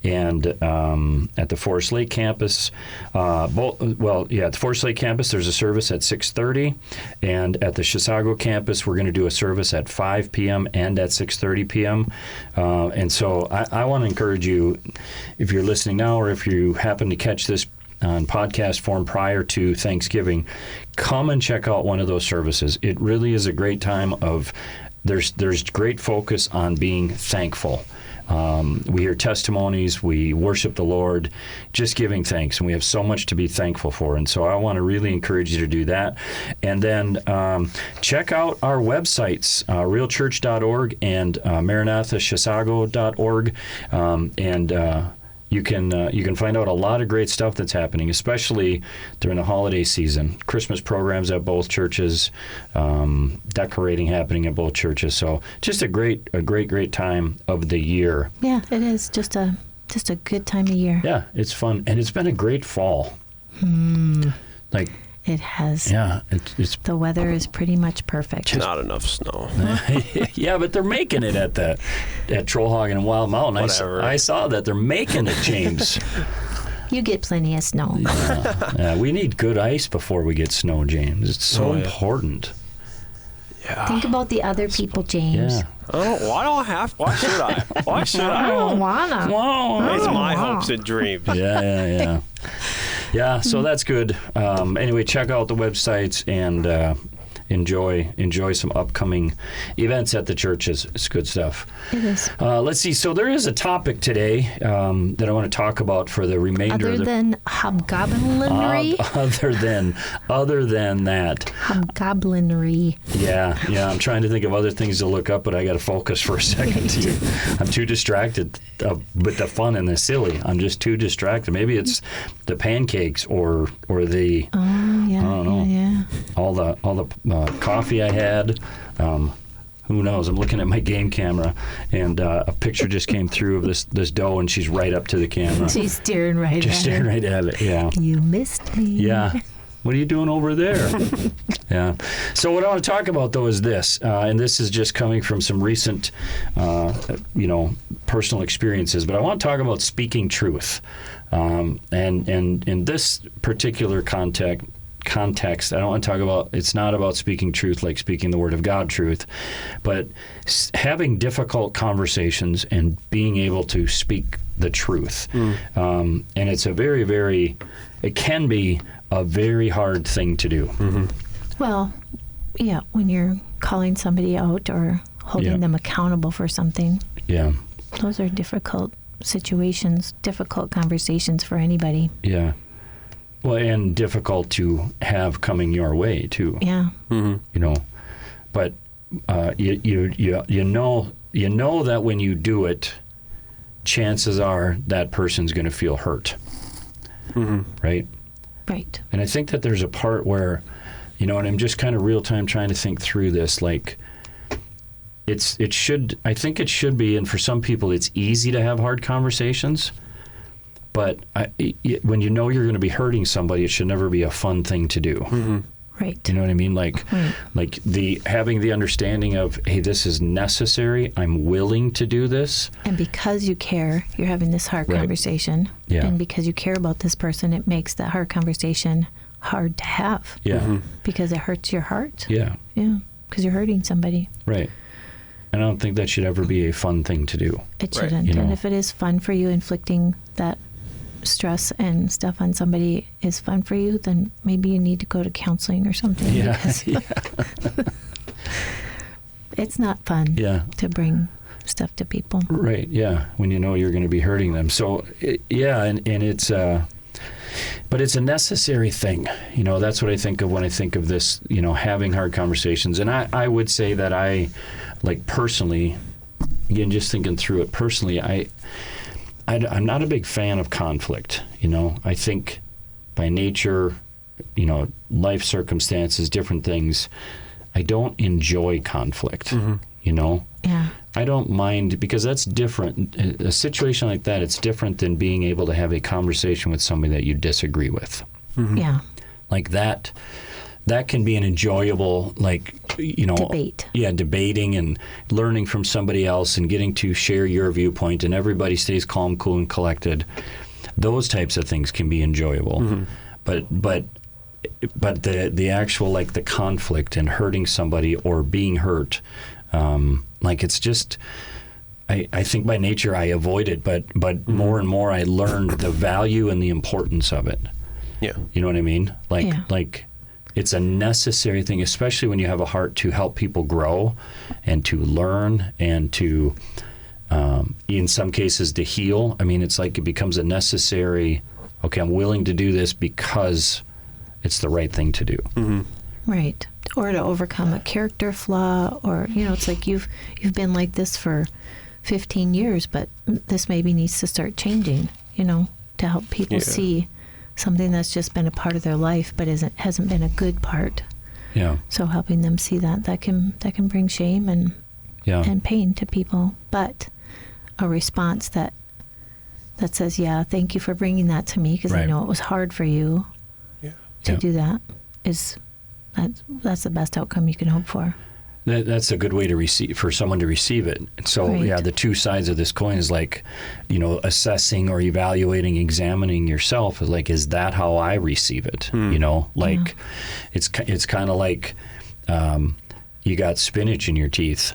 [SPEAKER 2] And at the Forest Lake campus, at the Forest Lake campus, there's a service at 6:30, and at the Chisago campus, we're going to do a service at 5 p.m. and at 6:30 p.m. And so I want to encourage you, if you're listening now or if you happen to catch this on podcast form prior to Thanksgiving, come and check out one of those services. It really is a great time of there's great focus on being thankful. We hear testimonies, we worship the Lord, just giving thanks, and we have so much to be thankful for. And so I want to really encourage you to do that. And then check out our websites, realchurch.org and maranathashisago.org. You can find out a lot of great stuff that's happening, especially during the holiday season. Christmas programs at both churches, decorating happening at both churches. So just a great time of the year.
[SPEAKER 1] Yeah, it is just a good time of year.
[SPEAKER 2] Yeah, it's fun, and it's been a great fall.
[SPEAKER 1] it has.
[SPEAKER 2] Yeah, it's
[SPEAKER 1] The weather is pretty much perfect.
[SPEAKER 4] Not enough snow.
[SPEAKER 2] yeah, but they're making it at Trollhagen and Wild Mountain.
[SPEAKER 4] Whatever.
[SPEAKER 2] I saw that they're making it, James.
[SPEAKER 1] You get plenty of snow.
[SPEAKER 2] Yeah, we need good ice before we get snow, James. It's so important.
[SPEAKER 4] Yeah.
[SPEAKER 1] Think about the other people, James.
[SPEAKER 2] Yeah.
[SPEAKER 4] Oh, I don't have. Why should I? Why should
[SPEAKER 1] I
[SPEAKER 4] I?
[SPEAKER 1] don't wanna.
[SPEAKER 2] Whoa.
[SPEAKER 4] It's my hopes and dreams.
[SPEAKER 2] Yeah. Yeah, so that's good. Anyway, check out the websites and enjoy some upcoming events at the churches. It's good stuff.
[SPEAKER 1] It is.
[SPEAKER 2] Let's see. So there is a topic today that I want to talk about for the remainder
[SPEAKER 1] Other
[SPEAKER 2] of the
[SPEAKER 1] than hobgoblinry.
[SPEAKER 2] other than that.
[SPEAKER 1] Hobgoblinry.
[SPEAKER 2] Yeah. I'm trying to think of other things to look up, but I got to focus for a second here. I'm too distracted with the fun and the silly. I'm just too distracted. Maybe it's the pancakes or the
[SPEAKER 1] Oh yeah.
[SPEAKER 2] I don't know.
[SPEAKER 1] Yeah.
[SPEAKER 2] all the coffee I had. Who knows? I'm looking at my game camera, and a picture just came through of this doe, and she's right up to the camera.
[SPEAKER 1] She's staring right
[SPEAKER 2] Just
[SPEAKER 1] at
[SPEAKER 2] staring
[SPEAKER 1] it.
[SPEAKER 2] right at it. Yeah.
[SPEAKER 1] You missed me.
[SPEAKER 2] Yeah. What are you doing over there? Yeah. So what I want to talk about, though, is this, and this is just coming from some recent, personal experiences. But I want to talk about speaking truth, and in this particular context, I don't want to talk about. It's not about speaking truth like speaking the Word of God truth, but having difficult conversations and being able to speak the truth. And it's a very, very. It can be a very hard thing to do.
[SPEAKER 1] Well, yeah, when you're calling somebody out or holding
[SPEAKER 2] Yeah.
[SPEAKER 1] them accountable for something,
[SPEAKER 2] Yeah.
[SPEAKER 1] those are difficult situations, difficult conversations for anybody.
[SPEAKER 2] Yeah. Well, and difficult to have coming your way too.
[SPEAKER 1] Yeah.
[SPEAKER 2] But you know that when you do it, chances are that person's going to feel hurt, right?
[SPEAKER 1] Right.
[SPEAKER 2] And I think that there's a part where, and I'm just kind of real time trying to think through this, like. I think it should be, and for some people it's easy to have hard conversations, but when you know you're going to be hurting somebody, it should never be a fun thing to do.
[SPEAKER 1] Right.
[SPEAKER 2] You know what I mean? Like having the understanding of, hey, this is necessary. I'm willing to do this.
[SPEAKER 1] And because you care, you're having this hard
[SPEAKER 2] Right.
[SPEAKER 1] conversation.
[SPEAKER 2] Yeah.
[SPEAKER 1] And because you care about this person, it makes that hard conversation hard to have.
[SPEAKER 2] Yeah.
[SPEAKER 1] Because it hurts your heart.
[SPEAKER 2] Yeah.
[SPEAKER 1] Yeah. Because you're hurting somebody.
[SPEAKER 2] Right. And I don't think that should ever be a fun thing to do.
[SPEAKER 1] It
[SPEAKER 4] Right.
[SPEAKER 1] shouldn't.
[SPEAKER 2] You know.
[SPEAKER 1] And if it is fun for you, inflicting that stress and stuff on somebody is fun for you, then maybe you need to go to counseling or something.
[SPEAKER 2] Yeah.
[SPEAKER 1] Because it's not fun
[SPEAKER 2] Yeah.
[SPEAKER 1] to bring stuff to people.
[SPEAKER 2] Right. Yeah. When you know you're going to be hurting them. So, and it's, but it's a necessary thing. That's what I think of when I think of this, having hard conversations. And I would say that I, like personally, again, just thinking through it personally, I'm not a big fan of conflict. I think by nature, life circumstances, different things, I don't enjoy conflict,
[SPEAKER 1] Yeah.
[SPEAKER 2] I don't mind, because that's different. A situation like that, it's different than being able to have a conversation with somebody that you disagree with.
[SPEAKER 1] Yeah.
[SPEAKER 2] Like that can be an enjoyable,
[SPEAKER 1] Debate.
[SPEAKER 2] Yeah, debating and learning from somebody else and getting to share your viewpoint, and everybody stays calm, cool, and collected. Those types of things can be enjoyable. But the actual, like, the conflict and hurting somebody or being hurt, it's just, I think by nature I avoid it, but more and more I learned the value and the importance of it.
[SPEAKER 4] Yeah.
[SPEAKER 2] You know what I mean?
[SPEAKER 1] Yeah.
[SPEAKER 2] Like it's a necessary thing, especially when you have a heart to help people grow and to learn and to, in some cases, to heal. I mean, it's like it becomes a necessary, okay, I'm willing to do this because it's the right thing to do.
[SPEAKER 1] Right. Or to overcome a character flaw, or, it's like you've been like this for 15 years, but this maybe needs to start changing, to help people see something that's just been a part of their life, but hasn't been a good part.
[SPEAKER 2] Yeah.
[SPEAKER 1] So helping them see that can bring shame and pain to people, but a response that says, yeah, thank you for bringing that to me, because I
[SPEAKER 2] Right.
[SPEAKER 1] know it was hard for you to
[SPEAKER 2] Yeah.
[SPEAKER 1] do that. that's the best outcome you can hope for.
[SPEAKER 2] That's a good way to receive, for someone to receive it. And so,
[SPEAKER 1] Right.
[SPEAKER 2] yeah, the two sides of this coin is like, assessing or evaluating, examining yourself is like, is that how I receive it? Like, it's kind of like you got spinach in your teeth.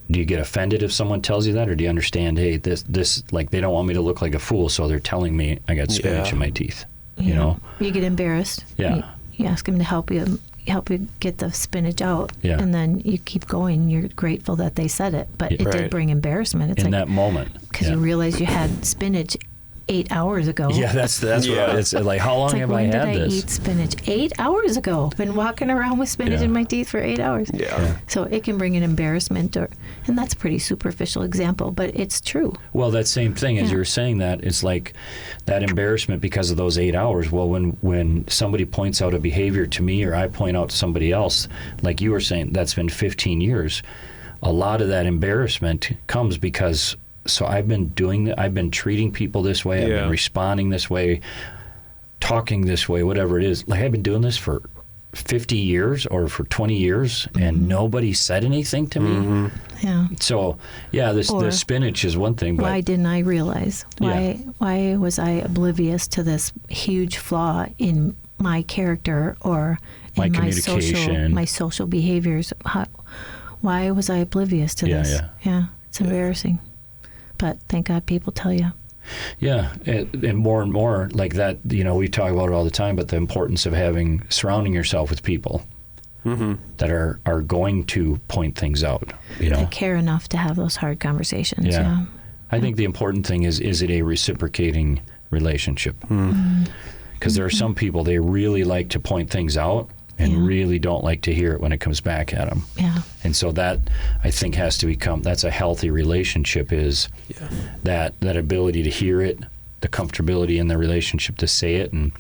[SPEAKER 2] Do you get offended if someone tells you that, or do you understand, hey, this like they don't want me to look like a fool, so they're telling me I got spinach in my teeth?
[SPEAKER 1] You get embarrassed.
[SPEAKER 2] Yeah.
[SPEAKER 1] You ask him to help you get the spinach out,
[SPEAKER 2] Yeah.
[SPEAKER 1] and then you keep going. You're grateful that they said it, but it
[SPEAKER 4] Right.
[SPEAKER 1] did bring embarrassment. It's
[SPEAKER 2] In
[SPEAKER 1] like,
[SPEAKER 2] that moment,
[SPEAKER 1] because you realize you had spinach 8 hours ago.
[SPEAKER 2] Yeah, that's what it's like. How long
[SPEAKER 1] It's like,
[SPEAKER 2] have I
[SPEAKER 1] when
[SPEAKER 2] had
[SPEAKER 1] did I
[SPEAKER 2] this?
[SPEAKER 1] eat spinach? 8 hours ago. Been walking around with spinach
[SPEAKER 2] Yeah.
[SPEAKER 1] in my teeth for 8 hours.
[SPEAKER 4] Yeah.
[SPEAKER 1] So it can bring an embarrassment, and that's a pretty superficial example, but it's true.
[SPEAKER 2] Well, that same thing as
[SPEAKER 1] Yeah.
[SPEAKER 2] you were saying that, it's like that embarrassment because of those 8 hours. Well, when somebody points out a behavior to me, or I point out to somebody else, like you were saying, that's been 15 years. A lot of that embarrassment comes because I've been treating people this way. I've
[SPEAKER 4] Yeah.
[SPEAKER 2] been responding this way, talking this way, whatever it is. Like, I've been doing this for 50 years or for 20 years, and nobody said anything to me.
[SPEAKER 1] Yeah.
[SPEAKER 2] So, yeah, the
[SPEAKER 1] Or
[SPEAKER 2] spinach is one thing, but
[SPEAKER 1] Why didn't I realize?
[SPEAKER 2] Yeah.
[SPEAKER 1] Why was I oblivious to this huge flaw in my character or
[SPEAKER 2] My
[SPEAKER 1] in
[SPEAKER 2] communication.
[SPEAKER 1] my social behaviors? Why was I oblivious to
[SPEAKER 2] Yeah,
[SPEAKER 1] this?
[SPEAKER 2] yeah.
[SPEAKER 1] It's embarrassing. But thank God people tell you.
[SPEAKER 2] Yeah, and more like that. We talk about it all the time, but the importance of surrounding yourself with people that are going to point things out.
[SPEAKER 1] I care enough to have those hard conversations.
[SPEAKER 2] Yeah.
[SPEAKER 1] Yeah.
[SPEAKER 2] I think the important thing is it a reciprocating relationship? Because there are some people, they really like to point things out and
[SPEAKER 1] Yeah.
[SPEAKER 2] really don't like to hear it when it comes back at them.
[SPEAKER 1] Yeah.
[SPEAKER 2] And so that, I think, has to become, that's a healthy relationship, is that ability to hear it, the comfortability in the relationship to say it. And,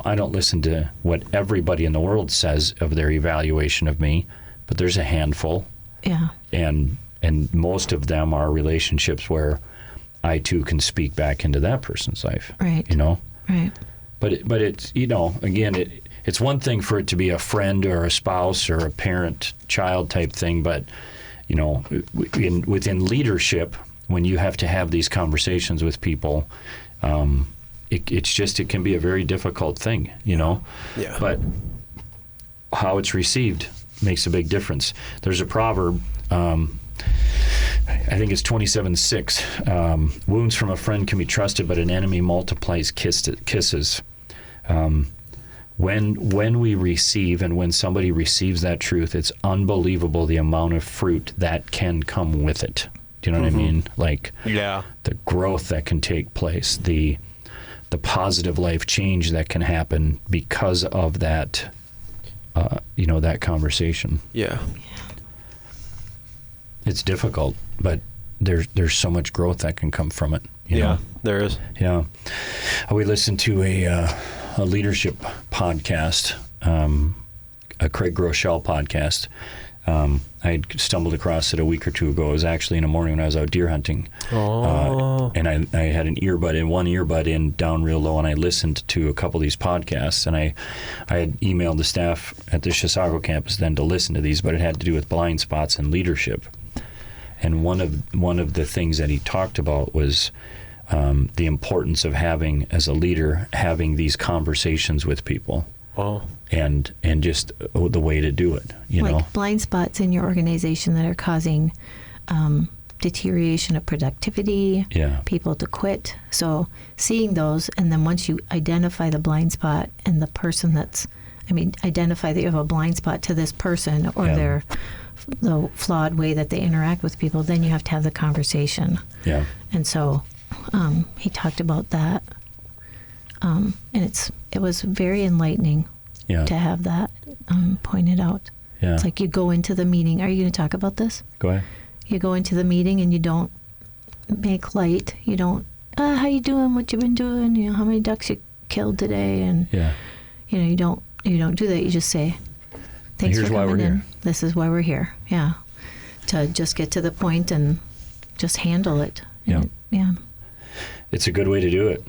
[SPEAKER 2] I don't listen to what everybody in the world says of their evaluation of me, but there's a handful.
[SPEAKER 1] Yeah.
[SPEAKER 2] And most of them are relationships where I too can speak back into that person's life.
[SPEAKER 1] Right. Right.
[SPEAKER 2] But it's, again, it's one thing for it to be a friend or a spouse or a parent-child type thing, but, within leadership, when you have to have these conversations with people, it can be a very difficult thing,
[SPEAKER 4] Yeah.
[SPEAKER 2] But how it's received makes a big difference. There's a proverb, I think it's 27:6. Wounds from a friend can be trusted, but an enemy multiplies kisses. When we receive, and when somebody receives that truth, it's unbelievable the amount of fruit that can come with it. Do you know what I mean? Like,
[SPEAKER 4] Yeah.
[SPEAKER 2] the growth that can take place, the positive life change that can happen because of that, that conversation.
[SPEAKER 4] Yeah.
[SPEAKER 2] It's difficult, but there's so much growth that can come from it. You know?
[SPEAKER 4] There is.
[SPEAKER 2] Yeah. We listened to a leadership podcast, a Craig Groeschel podcast. I had stumbled across it a week or two ago. It was actually in the morning when I was out deer hunting. And I had one earbud in down real low, and I listened to a couple of these podcasts, and I had emailed the staff at the Chisago campus then to listen to these, but it had to do with blind spots and leadership. And one of the things that he talked about was the importance of having, as a leader, having these conversations with people.
[SPEAKER 4] Oh.
[SPEAKER 2] And just the way to do it,
[SPEAKER 1] Like blind spots in your organization that are causing deterioration of productivity, people to quit. So seeing those, and then once you identify the blind spot and the person identify that you have a blind spot to this person or the flawed way that they interact with people, then you have to have the conversation.
[SPEAKER 2] Yeah.
[SPEAKER 1] And so he talked about that. And it was very enlightening to have that pointed out.
[SPEAKER 2] Yeah.
[SPEAKER 1] It's like you go into the meeting. Are you going to talk about this?
[SPEAKER 2] Go ahead.
[SPEAKER 1] You go into the meeting and you don't make light. You don't, how you doing? What you been doing? How many ducks you killed today? And you don't do that. You just say, thanks
[SPEAKER 2] Here's
[SPEAKER 1] for
[SPEAKER 2] why
[SPEAKER 1] coming
[SPEAKER 2] we're
[SPEAKER 1] in.
[SPEAKER 2] here.
[SPEAKER 1] This is why we're here. Yeah. To just get to the point and just handle it.
[SPEAKER 2] Yeah.
[SPEAKER 1] Yeah.
[SPEAKER 2] it's a good way to do it.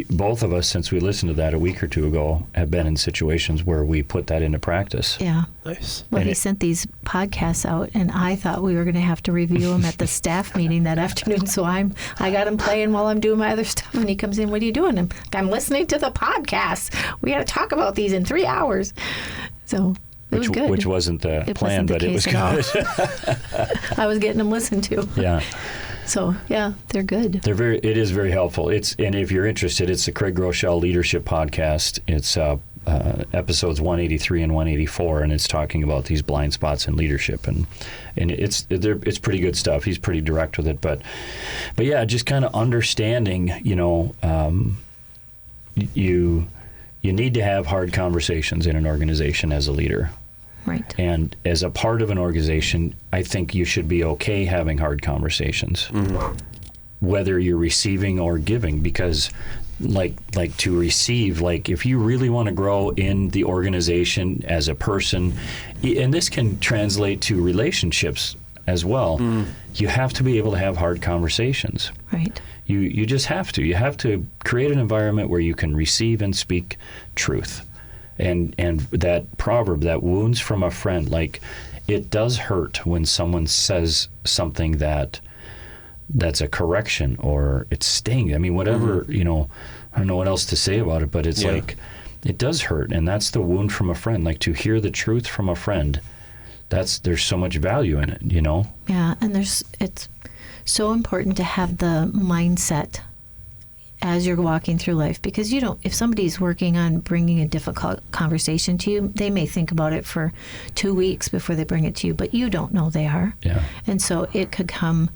[SPEAKER 2] Both of us, since we listened to that a week or two ago, have been in situations where we put that into practice.
[SPEAKER 1] Yeah.
[SPEAKER 4] Nice.
[SPEAKER 1] Well,
[SPEAKER 2] And
[SPEAKER 1] he sent these podcasts out, and I thought we were going to have to review them at the staff meeting that afternoon. So I got him playing while I'm doing my other stuff, and he comes in. What are you doing? I'm listening to the podcast. We got to talk about these in 3 hours. So it was good.
[SPEAKER 2] Which wasn't the plan,
[SPEAKER 1] wasn't the
[SPEAKER 2] but it was
[SPEAKER 1] case
[SPEAKER 2] good.
[SPEAKER 1] at all. I was getting them listened to.
[SPEAKER 2] Yeah.
[SPEAKER 1] So yeah, they're good.
[SPEAKER 2] It is very helpful. And if you're interested, it's the Craig Groeschel Leadership Podcast. It's episodes 183 and 184, and it's talking about these blind spots in leadership, and it's pretty good stuff. He's pretty direct with it, but yeah, just kind of understanding, you need to have hard conversations in an organization as a leader.
[SPEAKER 1] Right.
[SPEAKER 2] And as a part of an organization, I think you should be okay having hard conversations, whether you're receiving or giving, because like to receive, like if you really want to grow in the organization as a person, and this can translate to relationships as well, you have to be able to have hard conversations.
[SPEAKER 1] Right.
[SPEAKER 2] You just have to. You have to create an environment where you can receive and speak truth. And that proverb, that wounds from a friend, like it does hurt when someone says something that's a correction or it's sting. I mean, whatever, I don't know what else to say about it, but it's like, it does hurt. And that's the wound from a friend. Like to hear the truth from a friend, there's so much value in it,
[SPEAKER 1] Yeah, and it's so important to have the mindset as you're walking through life, because if somebody's working on bringing a difficult conversation to you, they may think about it for 2 weeks before they bring it to you, but you don't know they are.
[SPEAKER 2] Yeah.
[SPEAKER 1] And so it could come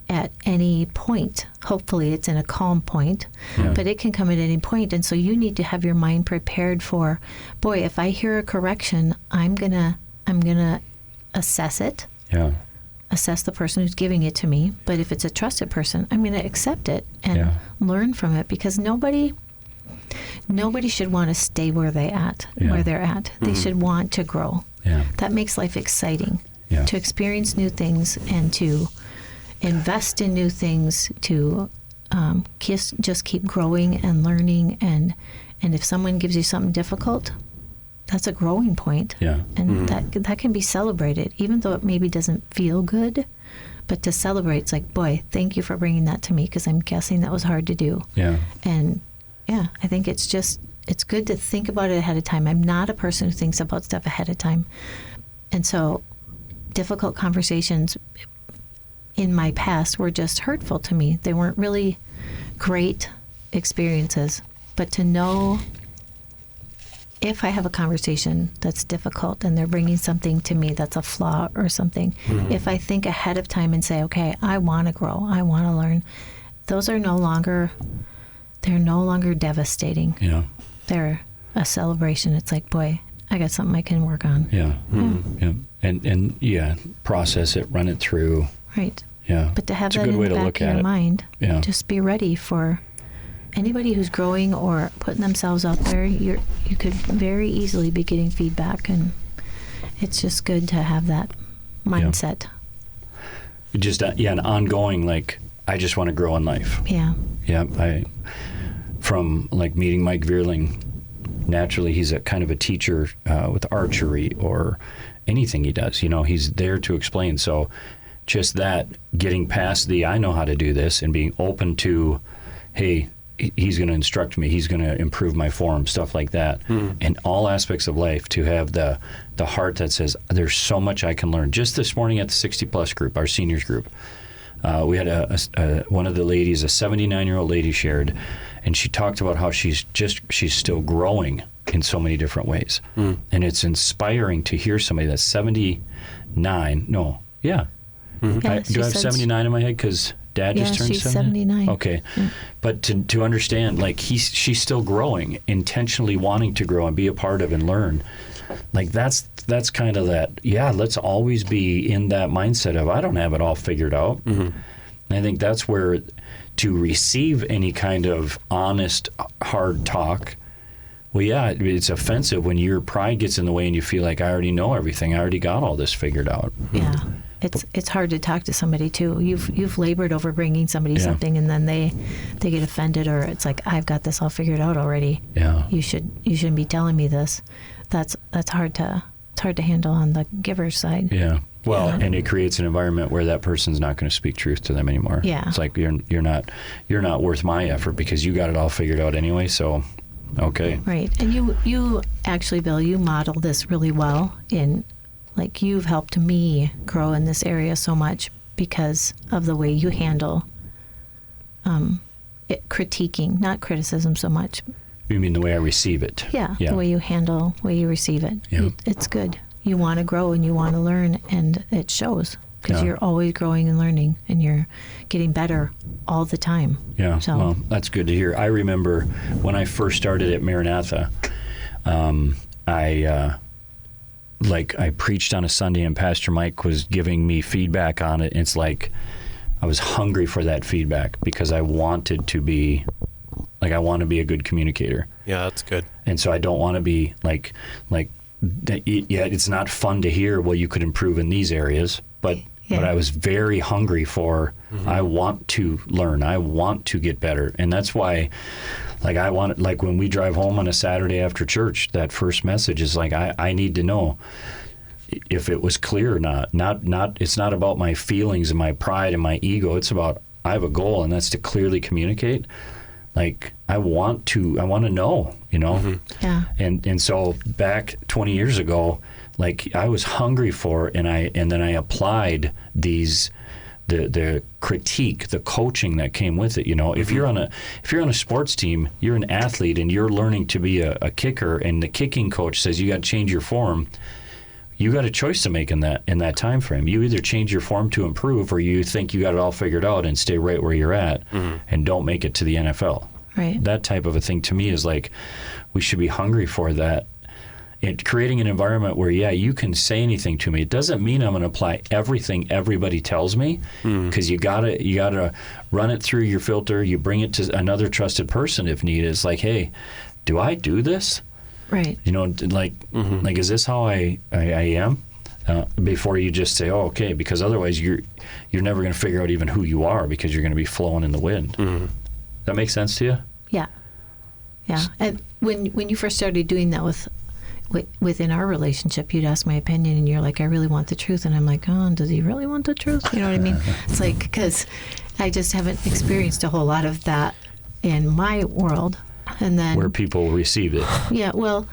[SPEAKER 1] at any point. Hopefully it's in a calm point, but it can come at any point. And so you need to have your mind prepared for, boy, if I hear a correction, I'm gonna assess it.
[SPEAKER 2] Yeah.
[SPEAKER 1] Assess the person who's giving it to me. But if it's a trusted person, I'm going to accept it and learn from it, because nobody should want to stay where they're at. They should want to grow.
[SPEAKER 2] Yeah.
[SPEAKER 1] That makes life exciting.
[SPEAKER 2] Yeah.
[SPEAKER 1] To experience new things and to invest in new things, to just keep growing and learning. And if someone gives you something difficult, that's a growing point.
[SPEAKER 2] Yeah.
[SPEAKER 1] And that can be celebrated, even though it maybe doesn't feel good. But to celebrate, it's like, boy, thank you for bringing that to me, because I'm guessing that was hard to do.
[SPEAKER 2] Yeah.
[SPEAKER 1] And yeah, I think it's good to think about it ahead of time. I'm not a person who thinks about stuff ahead of time. And so difficult conversations in my past were just hurtful to me. They weren't really great experiences. But to know, if I have a conversation that's difficult and they're bringing something to me that's a flaw or something, if I think ahead of time and say, okay, I want to grow, I want to learn, those are no longer devastating.
[SPEAKER 2] Yeah.
[SPEAKER 1] They're a celebration. It's like, boy, I got something I can work on.
[SPEAKER 2] Yeah. Yeah. And process it, run it through.
[SPEAKER 1] Right.
[SPEAKER 2] Yeah.
[SPEAKER 1] But to have
[SPEAKER 2] It's a
[SPEAKER 1] that
[SPEAKER 2] good
[SPEAKER 1] in
[SPEAKER 2] way
[SPEAKER 1] the
[SPEAKER 2] to
[SPEAKER 1] back
[SPEAKER 2] look
[SPEAKER 1] of
[SPEAKER 2] at
[SPEAKER 1] your
[SPEAKER 2] it.
[SPEAKER 1] mind,
[SPEAKER 2] Yeah.
[SPEAKER 1] just be ready for anybody who's growing or putting themselves out there. You could very easily be getting feedback, and it's just good to have that mindset.
[SPEAKER 2] Just an ongoing, like, I just want to grow in life.
[SPEAKER 1] Yeah.
[SPEAKER 2] Yeah. From like meeting Mike Veerling, naturally he's a kind of a teacher with archery or anything he does. He's there to explain. So just that, getting past I know how to do this, and being open to, hey, he's going to instruct me, he's going to improve my form, stuff like that. In all aspects of life, to have the heart that says, there's so much I can learn. Just this morning at the 60 plus group, our seniors group, we had one of the ladies, a 79-year-old lady, shared, and she talked about how she's still growing in so many different ways. And it's inspiring to hear somebody that's 79. No, yeah. Do I have 79 in my head because Dad just turned 79?
[SPEAKER 1] She's 79.
[SPEAKER 2] Okay. Yeah. But to understand, like, she's still growing, intentionally wanting to grow and be a part of and learn. Like, that's kind of that, let's always be in that mindset of, I don't have it all figured out. And I think that's where, to receive any kind of honest, hard talk, well, it's offensive when your pride gets in the way and you feel like, I already know everything. I already got all this figured out.
[SPEAKER 1] Yeah. it's hard to talk to somebody too. You've labored over bringing somebody
[SPEAKER 2] Yeah.
[SPEAKER 1] something, and then they get offended, or it's like, I've got this all figured out already.
[SPEAKER 2] Yeah.
[SPEAKER 1] You shouldn't be telling me this. That's hard to handle on the giver's side.
[SPEAKER 2] Yeah. Well,
[SPEAKER 1] Yeah.
[SPEAKER 2] and it creates an environment where that person's not going to speak truth to them anymore.
[SPEAKER 1] Yeah.
[SPEAKER 2] It's like you're not worth my effort because you got it all figured out anyway. So, okay.
[SPEAKER 1] Right. And you actually, Bill, you model this really well in, like, you've helped me grow in this area so much because of the way you handle critiquing, not criticism so much.
[SPEAKER 2] You mean the way I receive it?
[SPEAKER 1] Yeah.
[SPEAKER 2] Yeah.
[SPEAKER 1] The way you handle, the way you receive it.
[SPEAKER 2] Yeah.
[SPEAKER 1] It's good. You want to grow and you want to learn, and it shows because
[SPEAKER 2] Yeah.
[SPEAKER 1] you're always growing and learning, and you're getting better all the time.
[SPEAKER 2] Yeah,
[SPEAKER 1] So-
[SPEAKER 2] well, that's good to hear. I remember when I first started at Maranatha, I preached on a Sunday and Pastor Mike was giving me feedback on it. It's like I was hungry for that feedback because I wanted to be, I want to be a good communicator.
[SPEAKER 4] Yeah, that's good.
[SPEAKER 2] And so I don't want to be like, yeah, it's not fun to hear, well, you could improve in these areas, but
[SPEAKER 1] Yeah.
[SPEAKER 2] I was very hungry for, I want to learn, I want to get better. And that's why, when we drive home on a Saturday after church, that first message is like, I need to know if it was clear or not. It's not about my feelings and my pride and my ego. It's about, I have a goal, and that's to clearly communicate. Like, I want to know,
[SPEAKER 1] Yeah.
[SPEAKER 2] And so back 20 years ago, like, I was hungry for it, and then I applied the critique, the coaching that came with it. If you're on a sports team, you're an athlete and you're learning to be a kicker, and the kicking coach says you got to change your form. You got a choice to make in that time frame. You either change your form to improve, or you think you got it all figured out and stay right where you're at and don't make it to the NFL.
[SPEAKER 1] Right.
[SPEAKER 2] That type of a thing to me is like, we should be hungry for that. And creating an environment where, yeah, you can say anything to me. It doesn't mean I'm going to apply everything everybody tells me, because you gotta run it through your filter. You bring it to another trusted person if needed. It's like, hey, do I do this?
[SPEAKER 1] Right.
[SPEAKER 2] Like is this how I am? Before you just say, oh, okay, because otherwise you're never going to figure out even who you are, because you're going to be flowing in the wind. That makes sense to you?
[SPEAKER 1] Yeah. Yeah. And when you first started doing that within our relationship, you'd ask my opinion, and you're like, I really want the truth. And I'm like, oh, does he really want the truth? You know what I mean? It's like, because I just haven't experienced a whole lot of that in my world. And then
[SPEAKER 2] Where people receive it.
[SPEAKER 1] yeah, well,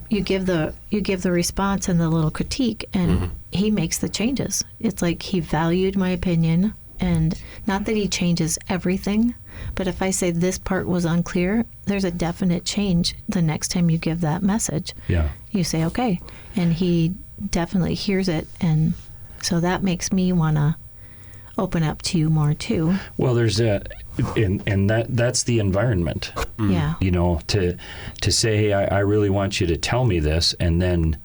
[SPEAKER 1] you give the response and the little critique, and he makes the changes. It's like he valued my opinion, and not that he changes everything, but if I say this part was unclear, there's a definite change the next time you give that message.
[SPEAKER 2] Yeah.
[SPEAKER 1] You say, okay, and he definitely hears it, and so that makes me want to open up to you more too.
[SPEAKER 2] Well, there's that, and that's the environment.
[SPEAKER 1] Yeah.
[SPEAKER 2] To say, hey, I really want you to tell me this, and then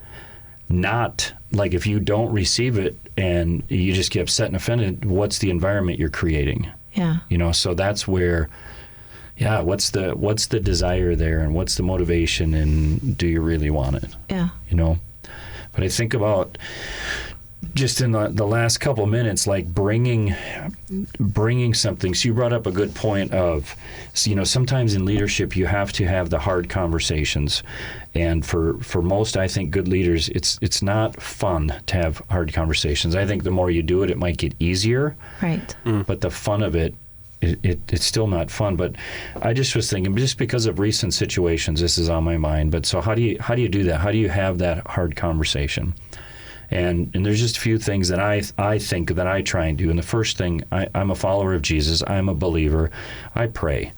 [SPEAKER 2] not, like, if you don't receive it and you just get upset and offended, what's the environment you're creating?
[SPEAKER 1] Yeah.
[SPEAKER 2] So that's where, yeah, what's the desire there, and what's the motivation, and do you really want it?
[SPEAKER 1] Yeah.
[SPEAKER 2] But I think about, just in the last couple minutes, like bringing something. So you brought up a good point of, sometimes in leadership you have to have the hard conversations, and for most, I think, good leaders, it's not fun to have hard conversations. I think the more you do it, it might get easier.
[SPEAKER 1] Right.
[SPEAKER 2] But the fun of it's still not fun. But I just was thinking, just because of recent situations, this is on my mind. But so how do you do that? How do you have that hard conversation? And there's just a few things that I think that I try and do. And the first thing, I'm a follower of Jesus. I'm a believer. I pray.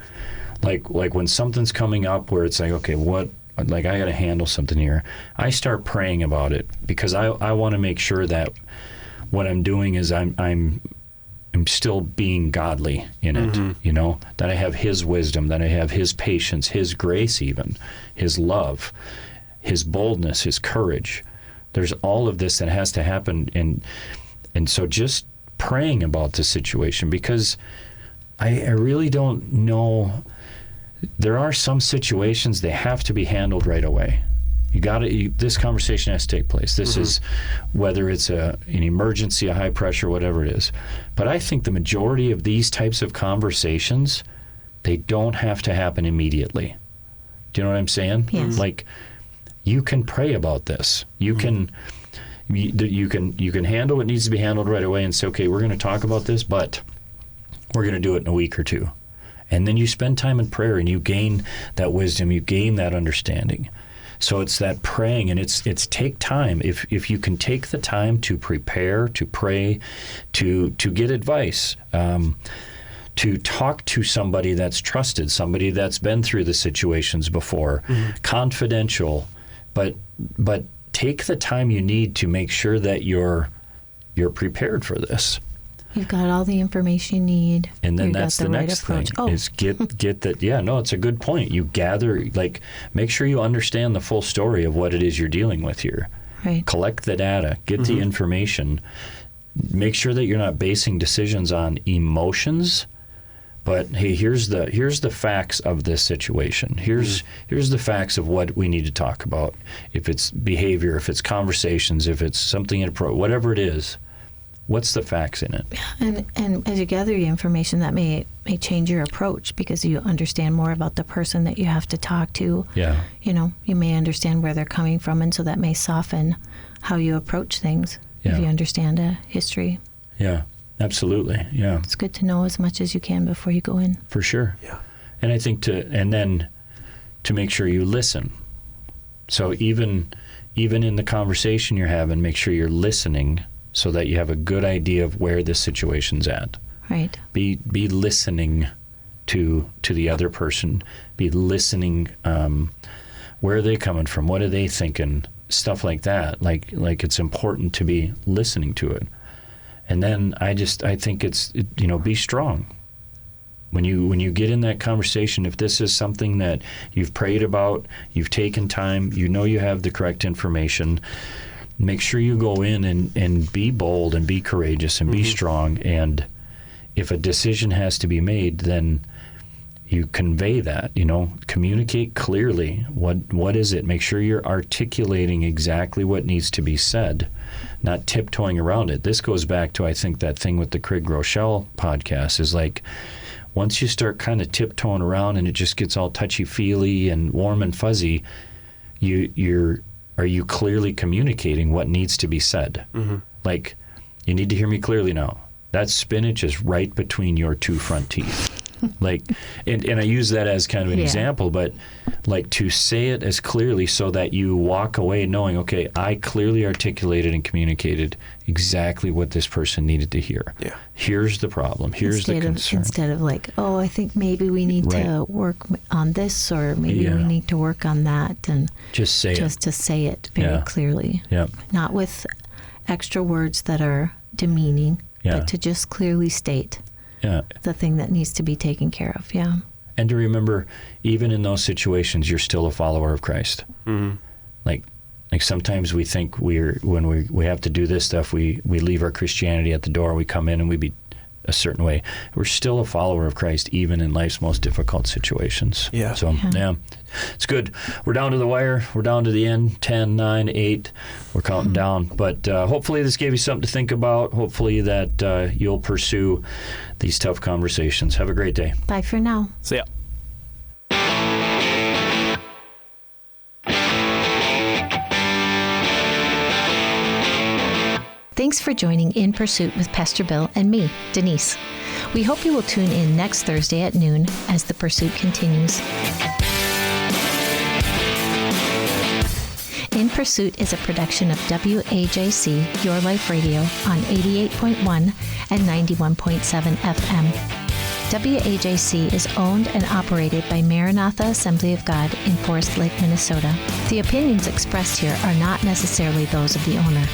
[SPEAKER 2] Like when something's coming up where it's like, okay, I got to handle something here. I start praying about it, because I want to make sure that what I'm doing is I'm still being godly in it, that I have His wisdom, that I have His patience, His grace, even His love, His boldness, His courage. There's all of this that has to happen, and so just praying about the situation, because I really don't know. There are some situations they have to be handled right away. This conversation has to take place. This is whether it's an emergency, a high pressure, whatever it is. But I think the majority of these types of conversations, they don't have to happen immediately. Do you know what I'm saying?
[SPEAKER 1] Yes.
[SPEAKER 2] Like, you can pray about this. You can handle what needs to be handled right away and say, okay, we're going to talk about this, but we're going to do it in a week or two. And then you spend time in prayer and you gain that wisdom, you gain that understanding. So it's that praying, and it's take time. If you can take the time to prepare, to pray, to get advice, to talk to somebody that's trusted, somebody that's been through the situations before, confidential, but take the time you need to make sure that you're prepared for this.
[SPEAKER 1] You've got all the information you need.
[SPEAKER 2] And then
[SPEAKER 1] You've
[SPEAKER 2] that's
[SPEAKER 1] got
[SPEAKER 2] the
[SPEAKER 1] right
[SPEAKER 2] next
[SPEAKER 1] approach.
[SPEAKER 2] thing is get that. Yeah, no, it's a good point. You gather, like, make sure you understand the full story of what it is you're dealing with here.
[SPEAKER 1] Right.
[SPEAKER 2] Collect the data, get the information, make sure that you're not basing decisions on emotions, but hey, here's the facts of this situation. Here's the facts of what we need to talk about. If it's behavior, if it's conversations, if it's something inappropriate, whatever it is. What's the facts in it?
[SPEAKER 1] And as you gather the information, that may change your approach because you understand more about the person that you have to talk to.
[SPEAKER 2] Yeah.
[SPEAKER 1] You know, you may understand where they're coming from, and so that may soften how you approach things if you understand a history.
[SPEAKER 2] Yeah, absolutely. Yeah.
[SPEAKER 1] It's good to know as much as you can before you go in.
[SPEAKER 2] For sure.
[SPEAKER 4] Yeah.
[SPEAKER 2] And I think then to make sure you listen. So even in the conversation you're having, make sure you're listening so that you have a good idea of where this situation's at.
[SPEAKER 1] Right.
[SPEAKER 2] Be listening to the other person. Be listening. Where are they coming from? What are they thinking? Stuff like that. Like it's important to be listening to it. And then I think it's be strong. When you get in that conversation, if this is something that you've prayed about, you've taken time, you have the correct information, make sure you go in and be bold and be courageous and be strong. And if a decision has to be made, then you convey that, communicate clearly. What is it? Make sure you're articulating exactly what needs to be said, not tiptoeing around it. This goes back to, I think, that thing with the Craig Rochelle podcast is like, once you start kind of tiptoeing around and it just gets all touchy-feely and warm and fuzzy, are you clearly communicating what needs to be said? Like, you need to hear me clearly now. That spinach is right between your two front teeth. Like, and I use that as kind of an example, but like to say it as clearly so that you walk away knowing, okay, I clearly articulated and communicated exactly what this person needed to hear. Yeah. Here's the problem. Here's the concern.
[SPEAKER 1] Instead of like, oh, I think maybe we need to work on this, or maybe we need to work on that, and
[SPEAKER 2] just
[SPEAKER 1] to say it very clearly.
[SPEAKER 2] Yeah.
[SPEAKER 1] Not with extra words that are demeaning, but to just clearly state the thing that needs to be taken care of. Yeah.
[SPEAKER 2] And to remember, even in those situations, you're still a follower of Christ. Like sometimes we think when we have to do this stuff, we leave our Christianity at the door, we come in and we be a certain way. We're still a follower of Christ, even in life's most difficult situations. Yeah. So, it's good. We're down to the wire. We're down to the end. 10, 9, 8. We're counting down. But hopefully this gave you something to think about. Hopefully that you'll pursue these tough conversations. Have a great day.
[SPEAKER 1] Bye for now.
[SPEAKER 4] See ya.
[SPEAKER 1] Thanks for joining In Pursuit with Pastor Bill and me, Denise. We hope you will tune in next Thursday at noon as the pursuit continues. In Pursuit is a production of WAJC, Your Life Radio, on 88.1 and 91.7 FM. WAJC is owned and operated by Maranatha Assembly of God in Forest Lake, Minnesota. The opinions expressed here are not necessarily those of the owner.